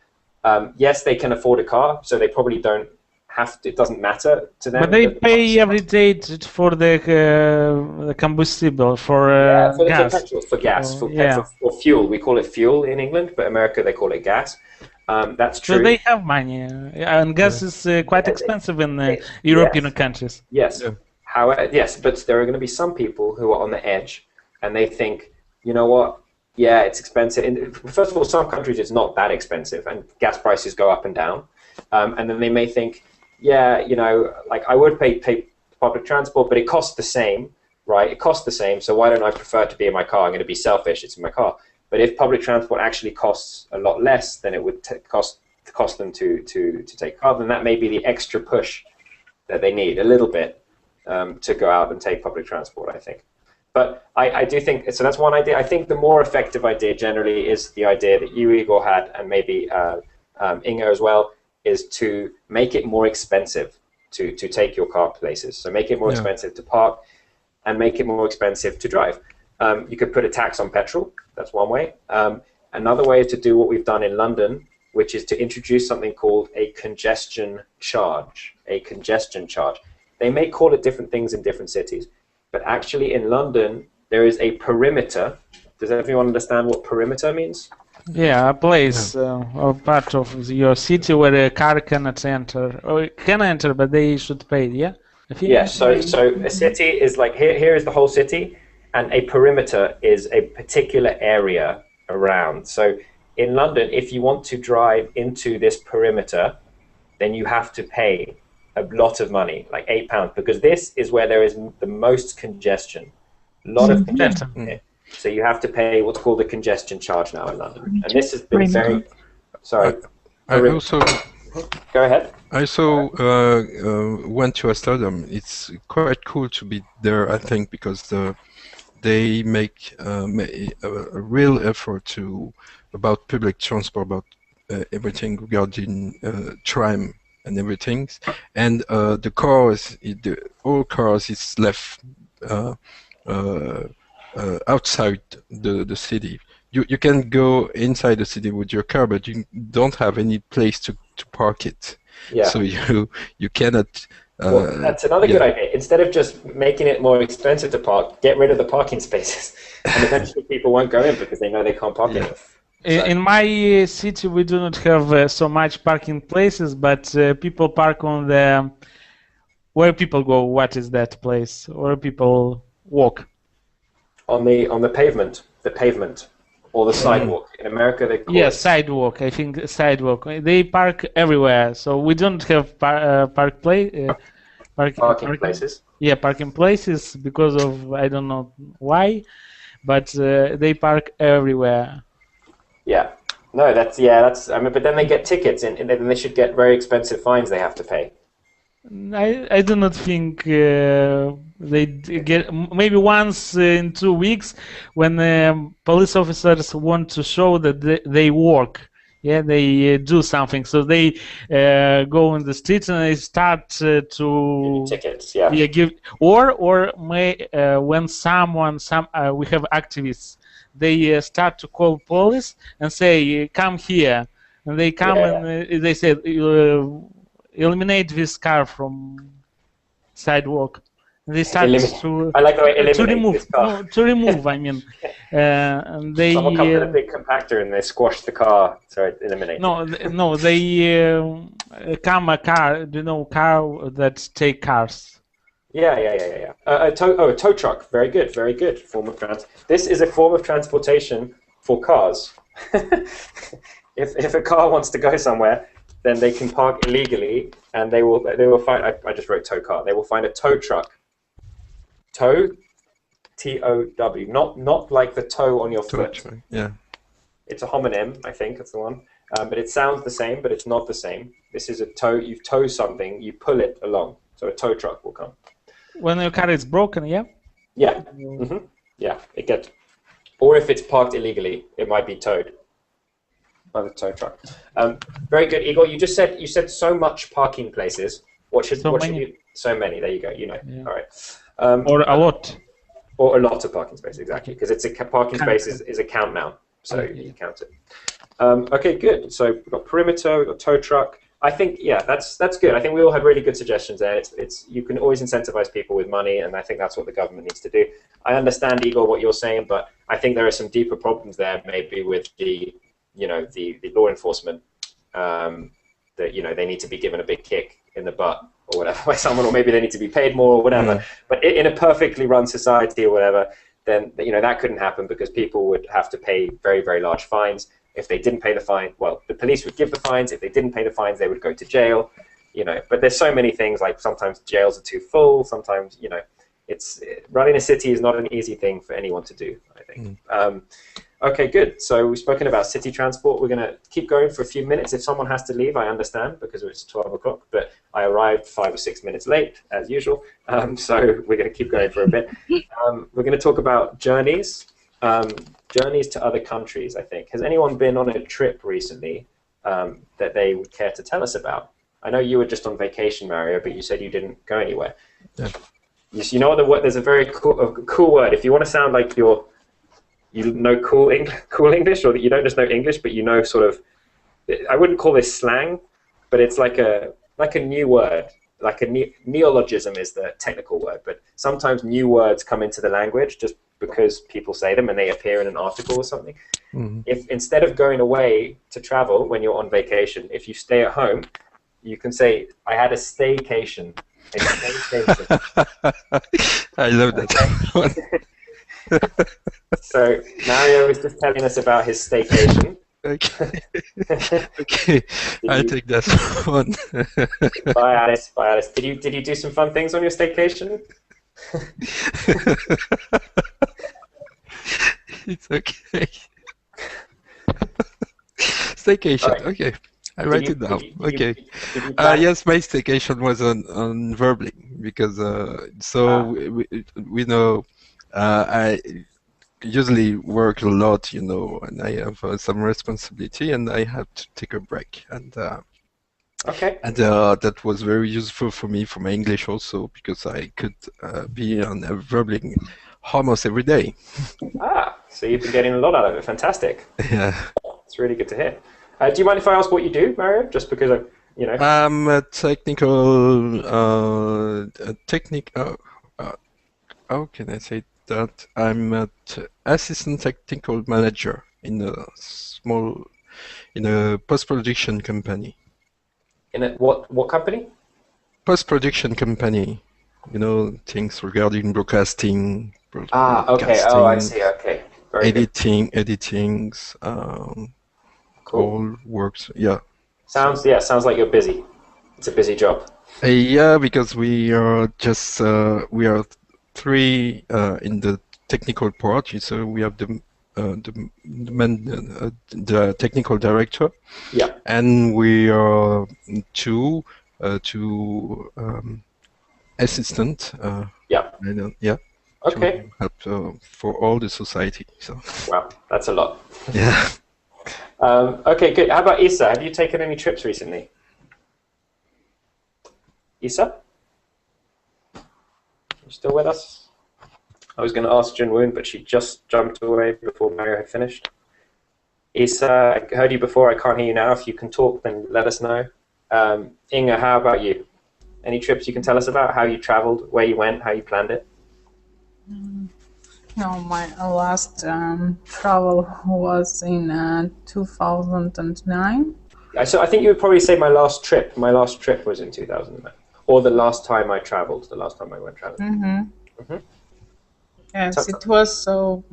Yes, they can afford a car, so they probably don't have to, it doesn't matter to them. But they pay every day for the combustible, for gas. For gas, for fuel. We call it fuel in England, but America they call it gas. That's true. So they have money, and gas is quite expensive in European countries. Yes. However, yes, but there are going to be some people who are on the edge, and they think, you know what? Yeah, it's expensive. First of all, some countries it's not that expensive, and gas prices go up and down. And then they may think, yeah, you know, like I would pay public transport, but it costs the same, right? It costs the same, so why don't I prefer to be in my car? I'm going to be selfish. It's in my car. But if public transport actually costs a lot less than it would cost them to take car, then that may be the extra push that they need, a little bit, to go out and take public transport, I think. But I do think, so that's one idea. I think the more effective idea generally is the idea that you, Igor, had, and maybe Inga as well, is to make it more expensive to take your car places. So make it more expensive to park and make it more expensive to drive. You could put a tax on petrol. That's one way. Another way is to do what we've done in London, which is to introduce something called a congestion charge. A congestion charge. They may call it different things in different cities, but actually in London, there is a perimeter. Does everyone understand what perimeter means? Yeah, a place or part of your city where a car cannot enter, or can enter, but they should pay. Yeah. Yeah. So a city is like here is the whole city, and a perimeter is a particular area around. So in London, if you want to drive into this perimeter, then you have to pay a lot of money, like £8, because this is where there is the most congestion. A lot of congestion here. So you have to pay what's called the congestion charge now in London. And this has been very... Sorry. I also... Go ahead. I also went to Amsterdam. It's quite cool to be there, I think, because they make a real effort about public transport, about everything regarding tram and everything. And the cars, all cars is left outside the city. You can go inside the city with your car, but you don't have any place to park it. Yeah. So you cannot. Well, that's another good idea. Instead of just making it more expensive to park, get rid of the parking spaces, and eventually people won't go in because they know they can't park in. In my city, we do not have so much parking places, but people park on the where people go. What is that place? Where people walk? On the pavement, or the sidewalk. In America, they call it sidewalk. I think sidewalk. They park everywhere, so we don't have parking places. Yeah, parking places because of I don't know why, but they park everywhere. Yeah. No, that's. I mean, but then they get tickets, and then they should get very expensive fines they have to pay. I do not think they get maybe once in 2 weeks when police officers want to show that they work. Yeah, they do something. So they go in the streets and they start to tickets. Yeah. Give or when we have activists, they start to call police and say come here, and they come and they say. Eliminate this car from sidewalk. They start to. I like the way eliminate this car. No, to remove. I mean, and they. Someone comes with a big compactor and they squash the car. So it eliminates. No, they come a car. Car that take cars. Yeah. A tow truck. Very good form of This is a form of transportation for cars. If a car wants to go somewhere, then they can park illegally, and they will find. I just wrote tow car. They will find a tow truck. Tow, T-O-W. Not like the toe on your foot. Yeah. It's a homonym, I think that's the one. But it sounds the same, but it's not the same. This is a tow. You tow something, you pull it along. So a tow truck will come. When your car is broken, yeah. Yeah. Mm-hmm. Yeah. It gets. Or if it's parked illegally, it might be towed. By the tow truck. Very good, Igor. You said so much parking places. What should you? So many. There you go. You know. Yeah. All right. Or a lot. Or a lot of parking spaces, exactly, because it's a parking space is a count now, so you can count it. Okay, good. So we've got perimeter, we've got tow truck. I think that's good. I think we all had really good suggestions there. It's you can always incentivize people with money, and I think that's what the government needs to do. I understand, Igor, what you're saying, but I think there are some deeper problems there, maybe with the law enforcement, that they need to be given a big kick in the butt or whatever by someone, or maybe they need to be paid more or whatever. But in a perfectly run society or whatever, then that couldn't happen, because people would have to pay very, very large fines. If they didn't pay the fine, well, the police would give the fines. If they didn't pay the fines, they would go to jail. But there's so many things, like sometimes jails are too full. Sometimes it's running a city is not an easy thing for anyone to do, I think. Okay, good. So we've spoken about city transport. We're going to keep going for a few minutes. If someone has to leave, I understand, because it's 12 o'clock, but I arrived 5 or 6 minutes late, as usual. So we're going to keep going for a bit. We're going to talk about journeys, journeys to other countries, I think. Has anyone been on a trip recently that they would care to tell us about? I know you were just on vacation, Mario, but you said you didn't go anywhere. Yeah. You know what the word? There's a very cool word. If you want to sound like you know cool English, or that you don't just know English, but you know sort of, I wouldn't call this slang, but it's like a new word, like a neologism is the technical word, but sometimes new words come into the language just because people say them and they appear in an article or something. If instead of going away to travel when you're on vacation, if you stay at home, you can say, I had a staycation. A staycation. I love that one. So Mario was just telling us about his staycation. Okay. Okay. I'll take that one. Bye, Alice. Bye, Alice. Did you do some fun things on your staycation? It's okay. Staycation. Right. Okay. I write it down. Okay. Yes, my staycation was on Verbling, because we know I usually work a lot, and I have some responsibility, and I have to take a break. And okay. And that was very useful for me for my English also, because I could be on a Verbling almost every day. Ah, so you've been getting a lot out of it. Fantastic. Yeah. It's really good to hear. Do you mind if I ask what you do, Mario? Just because I'm a technical, how can I say that? I'm an assistant technical manager in a post-production company. In a what company? Post-production company. Things regarding broadcasting. Ah, okay. Oh, I see. Okay. Very editing, good. editings, Cool. all works. Yeah. Sounds like you're busy. It's a busy job. Yeah, because we are three in the technical part. So we have the technical director. Yeah. And we are two assistant. Yeah. Yeah. Okay. To help for all the society. So. Wow, that's a lot. Yeah. Okay, good. How about Issa? Have you taken any trips recently? Issa? You still with us? I was going to ask Junwoon, but she just jumped away before Mario had finished. Issa, I heard you before. I can't hear you now. If you can talk, then let us know. Inga, how about you? Any trips you can tell us about? How you traveled, where you went, how you planned it? No, my last travel was in 2009. So I think you would probably say my last trip. My last trip was in 2009. Or the last time I traveled, the last time I went traveling. Mm-hmm. Mm-hmm. Yes, it was so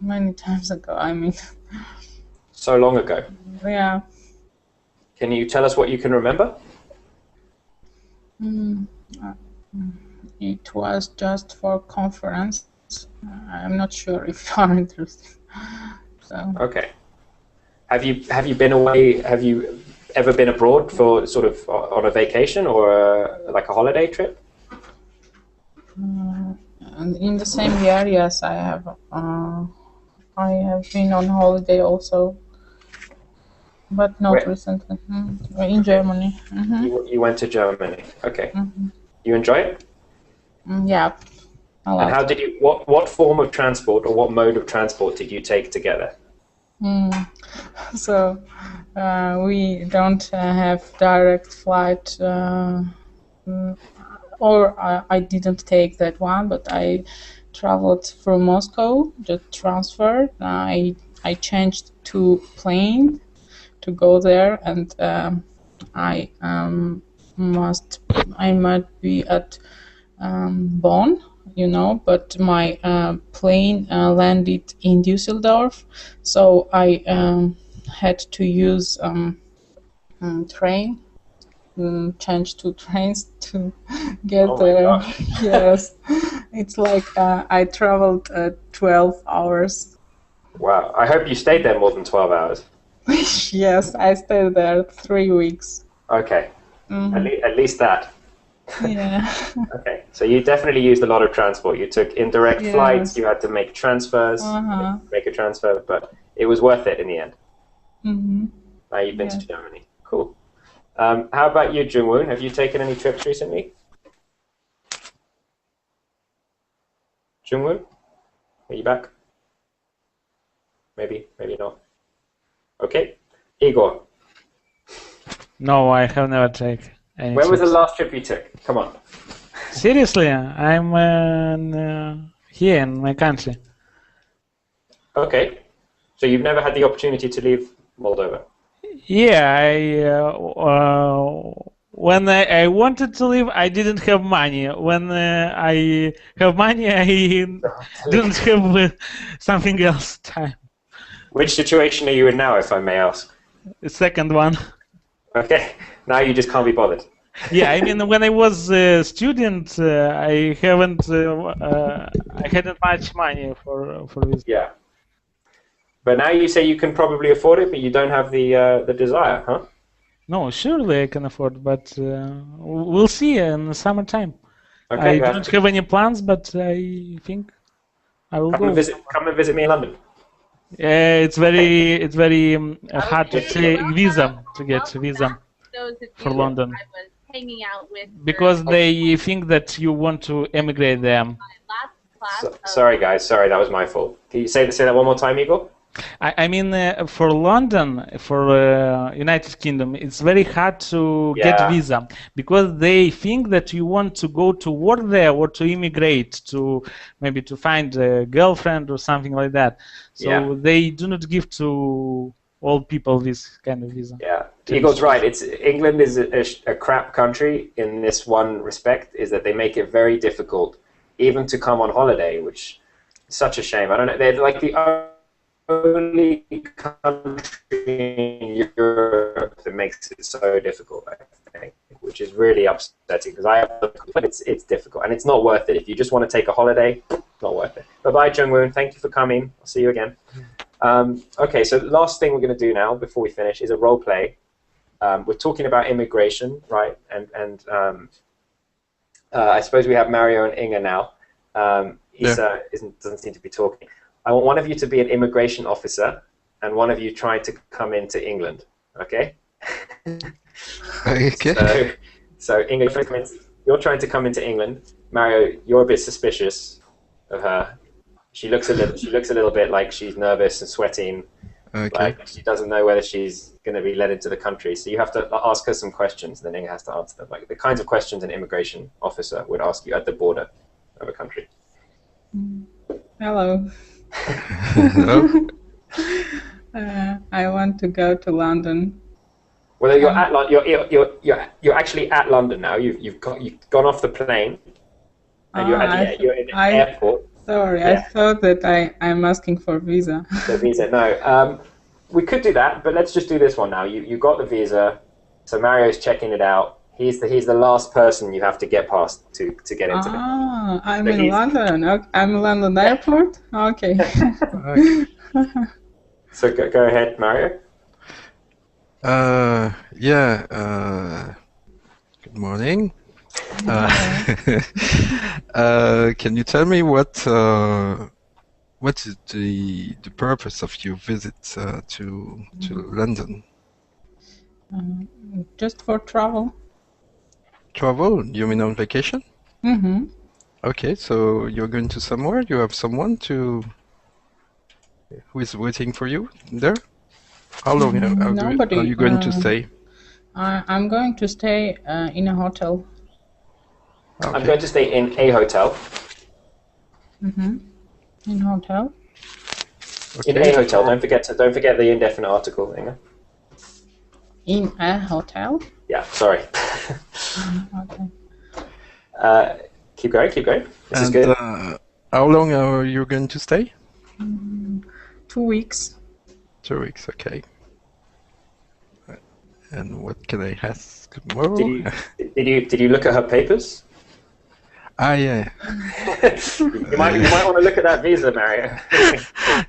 many times ago. I mean, so long ago. Yeah. Can you tell us what you can remember? It was just for conference. I'm not sure if you are interested. So. Okay. Have you been away? Have you ever been abroad for sort of on a vacation or like a holiday trip? And in the same year, yes, I have. I have been on holiday also, but not Where? recently. In Germany. You went to Germany. Okay. Mm-hmm. You enjoy it? Yeah. A lot. And how did you? What form of transport or what mode of transport did you take to get there? So we don't have direct flight, or I didn't take that one, but I traveled from Moscow, just transferred. I changed to plane to go there, and I might be at Bonn, but my plane landed in Düsseldorf, so I had to use train, change to trains to get there. My gosh. Yes, it's like I traveled 12 hours. Wow. I hope you stayed there more than 12 hours. Yes, I stayed there 3 weeks. Okay. At least that. Yeah. Okay, so you definitely used a lot of transport. You took indirect flights, you had to make transfers, make a transfer, but it was worth it in the end. Now you've been to Germany. Cool. How about you, Jungwoon? Have you taken any trips recently? Jungwoon? Are you back? Maybe not. Okay. Igor? No, I have never taken any When was the trips. last trip you took? Come on. Seriously, I'm here in my country. Okay. So you've never had the opportunity to leave Moldova? Yeah, when I wanted to leave, I didn't have money. When I have money, I didn't have something else time. Which situation are you in now, if I may ask? The second one. Okay. Now you just can't be bothered. Yeah, I mean, when I was a student, I hadn't much money for this. Yeah. But now you say you can probably afford it, but you don't have the desire, huh? No, surely I can afford, but we'll see in the summertime. Okay. I don't have any plans, but I think I will go. Come and visit me in London. It's very hard to take visa to get visa for London. I was hanging out with because they think that you want to emigrate them. Sorry, guys. Sorry, that was my fault. Can you say that one more time, Igor? I mean, for London, for United Kingdom, it's very hard to get visa because they think that you want to go to work there or to immigrate to maybe to find a girlfriend or something like that. So they do not give to all people this kind of visa. Yeah, Igor's right. England is a crap country in this one respect, is that they make it very difficult even to come on holiday, which is such a shame. I don't know. They're like the only country in Europe that makes it so difficult, I think, which is really upsetting because it's difficult and it's not worth it. If you just want to take a holiday, not worth it. Bye-bye, Jungwoon. Thank you for coming. I'll see you again. Okay, so the last thing we're going to do now before we finish is a role play. We're talking about immigration, right? And I suppose we have Mario and Inga now. Doesn't seem to be talking. I want one of you to be an immigration officer and one of you trying to come into England, okay? Okay. So Inga, you're trying to come into England. Mario, you're a bit suspicious of her. She looks a little bit like she's nervous and sweating. Okay. Like she doesn't know whether she's going to be let into the country. So you have to ask her some questions, and then Inga has to answer them. Like the kinds of questions an immigration officer would ask you at the border of a country. Hello. Hello. I want to go to London. Well, you're actually at London now. You've gone off the plane, and you're in the airport. Sorry, I thought that I'm asking for visa. The visa, no. We could do that, but let's just do this one now. You got the visa, so Mario's checking it out. He's the last person you have to get past to get into it. I'm in London. Okay. I'm in London airport. Okay. So go ahead, Mario. Good morning. Can you tell me what is the purpose of your visit to London? Just for travel. Travel? You mean on vacation? Mm-hmm. Okay, so you're going to somewhere? You have someone who is waiting for you there? How long are you going to stay? I'm going to stay in a hotel. Okay. I'm going to stay in a hotel. Mm-hmm. In a hotel. Okay. In a hotel. Don't forget the indefinite article, Inga. In a hotel? Yeah. Sorry. Okay. Keep going. This is good. How long are you going to stay? 2 weeks. 2 weeks. Okay. And what can I ask more? Did you look at her papers? Yeah. you might want to look at that visa, Mario.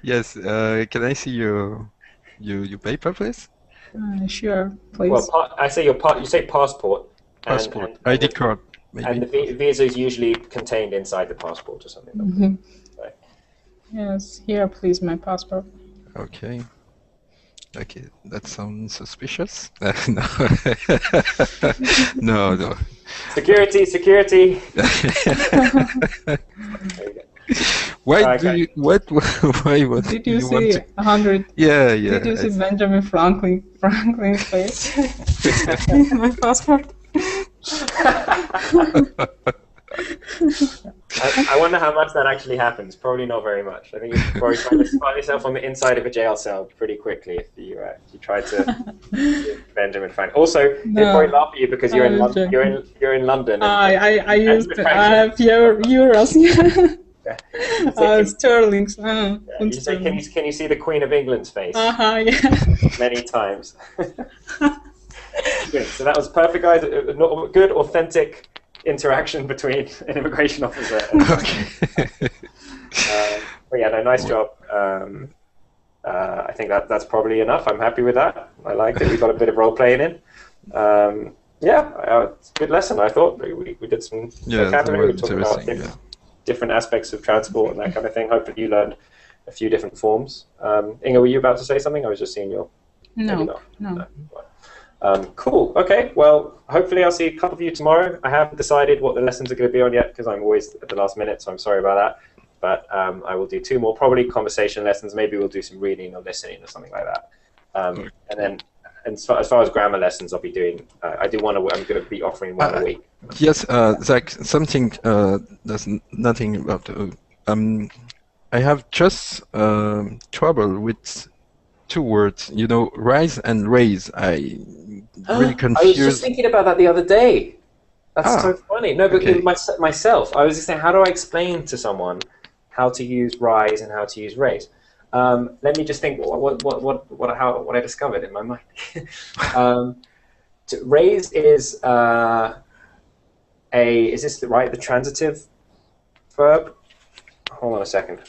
Yes. Can I see your paper, please? Sure, please. Well, I say you say passport. Passport. ID card. Maybe. And the visa is usually contained inside the passport or something. Mm-hmm. Right. Yes. Here, please, my passport. Okay. Okay, that sounds suspicious. No. Security. Why Did you see 100? Yeah. Did you see Benjamin Franklin's face in my passport? I wonder how much that actually happens. Probably not very much. I think you probably find yourself on the inside of a jail cell pretty quickly if you try to Benjamin Franklin. Also, they probably laugh at you because you're in London. You're in London. I have euros. Sterling. You say, can you see the Queen of England's face? Yeah. Many times. Good. So that was perfect, guys. Good, authentic interaction between an immigration officer and but yeah, no, nice job. I think that's probably enough. I'm happy with that. I liked it. We got a bit of role playing in. It's a good lesson. I thought we did some vocabulary. We talked about different aspects of transport and that kind of thing. Hopefully you learned a few different forms. Inga, were you about to say something? I was just seeing your... No. Cool. Okay. Well, hopefully I'll see a couple of you tomorrow. I haven't decided what the lessons are going to be on yet because I'm always at the last minute, so I'm sorry about that. but I will do 2 more, probably conversation lessons. Maybe we'll do some reading or listening or something like that. And then, as far as grammar lessons, I'll be doing. I do one. I'm going to be offering 1 a week. Yes, Zach. Something. There's nothing about. I have just trouble with 2 words. You know, rise and raise. I really confused. I was just thinking about that the other day. That's so funny. No, but myself, I was just saying, how do I explain to someone how to use rise and how to use raise? Let me just think what I discovered in my mind. Raise is is this right? The transitive verb. Hold on a second.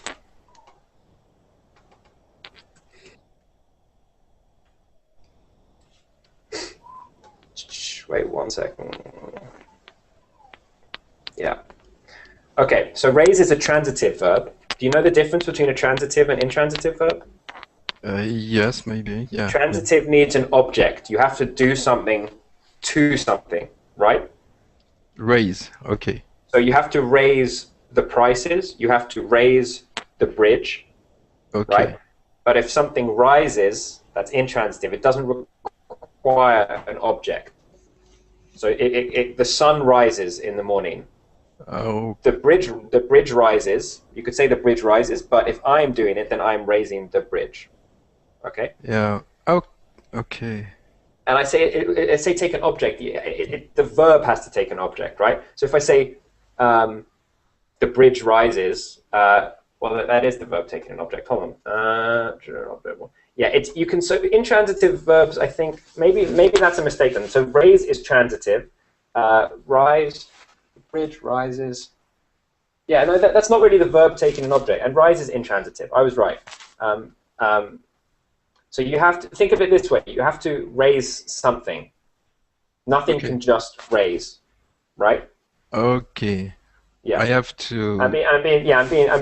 Wait 1 second. Yeah. Okay, so raise is a transitive verb. Do you know the difference between a transitive and intransitive verb? Yes, maybe. Yeah. Transitive needs an object. You have to do something to something, right? Raise. Okay. So you have to raise the prices. You have to raise the bridge. Okay. Right? But if something rises, that's intransitive. It doesn't require an object. So the sun rises in the morning. Oh. The bridge rises. You could say the bridge rises, but if I'm doing it, then I'm raising the bridge. Okay. Yeah. Oh. Okay. And I say take an object. The verb has to take an object, right? So if I say the bridge rises, well, that is the verb taking an object. Hold on. Yeah, you can. So intransitive verbs, I think maybe that's a mistake then. So raise is transitive. Rise, bridge rises. Yeah, no, that's not really the verb taking an object. And rise is intransitive. I was right. So you have to think of it this way: you have to raise something. Nothing can just raise, right? Okay. Yeah. I have to. I'm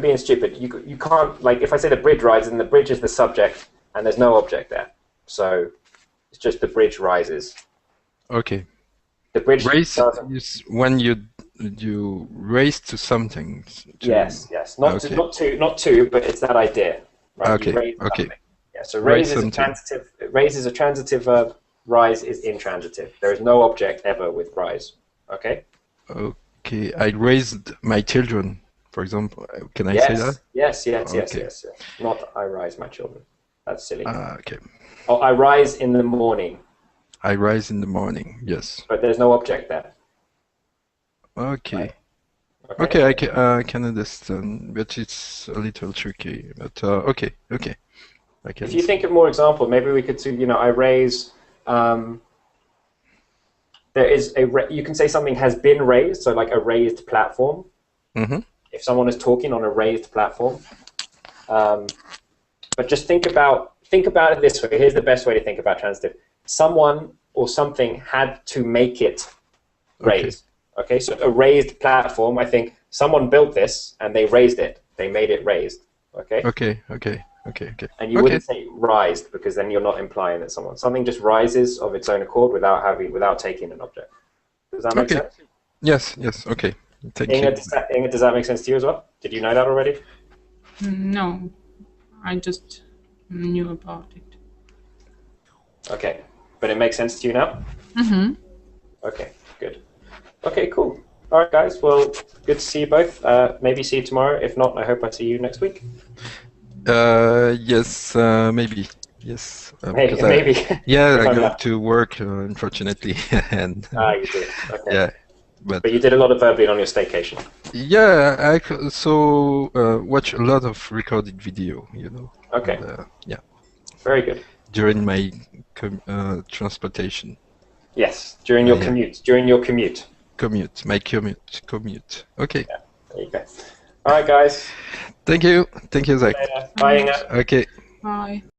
being stupid. You can't, like, if I say the bridge rises, and the bridge is the subject, and there's no object there, so it's just the bridge rises. Okay. The bridge raise is when you raise to something. Yes. Not to, but it's that idea. Right? Okay. Okay. Yeah. So raise is a transitive. Raise is a transitive verb. Rise is intransitive. There is no object ever with rise. Okay. Okay. I raised my children, for example. Can I say that? Yes. Not I rise my children. That's silly. Okay. Oh, I rise in the morning. I rise in the morning. Yes. But there's no object there. Okay. Right. Okay, I can understand, but it's a little tricky. But okay. If you think of more example, maybe we could say, I raise. There is you can say something has been raised, so like a raised platform. Mm-hmm. If someone is talking on a raised platform. But just think about it this way. Here's the best way to think about transitive. Someone or something had to make it raised. Okay, so a raised platform, I think someone built this and they raised it. They made it raised. Okay. Okay. And you wouldn't say rised, because then you're not implying that something just rises of its own accord without taking an object. Does that make sense? Yes. Okay. Thank you. Inge, does that make sense to you as well? Did you know that already? No, I just knew about it. Okay, but it makes sense to you now? Mm-hmm. Okay, good. Okay, cool. All right, guys. Well, good to see you both. Maybe see you tomorrow. If not, I hope I see you next week. Yes, maybe. Yes. Maybe. I go to work, unfortunately, and. You do. Okay. Yeah. But you did a lot of verbing on your staycation. Yeah, I also watch a lot of recorded video. Okay. And, yeah. Very good. During my transportation. Yes, during your commute. During your commute. My commute. Okay. Yeah, there you go. All right, guys. Thank you, Zach. Bye, Inge. Okay. Bye.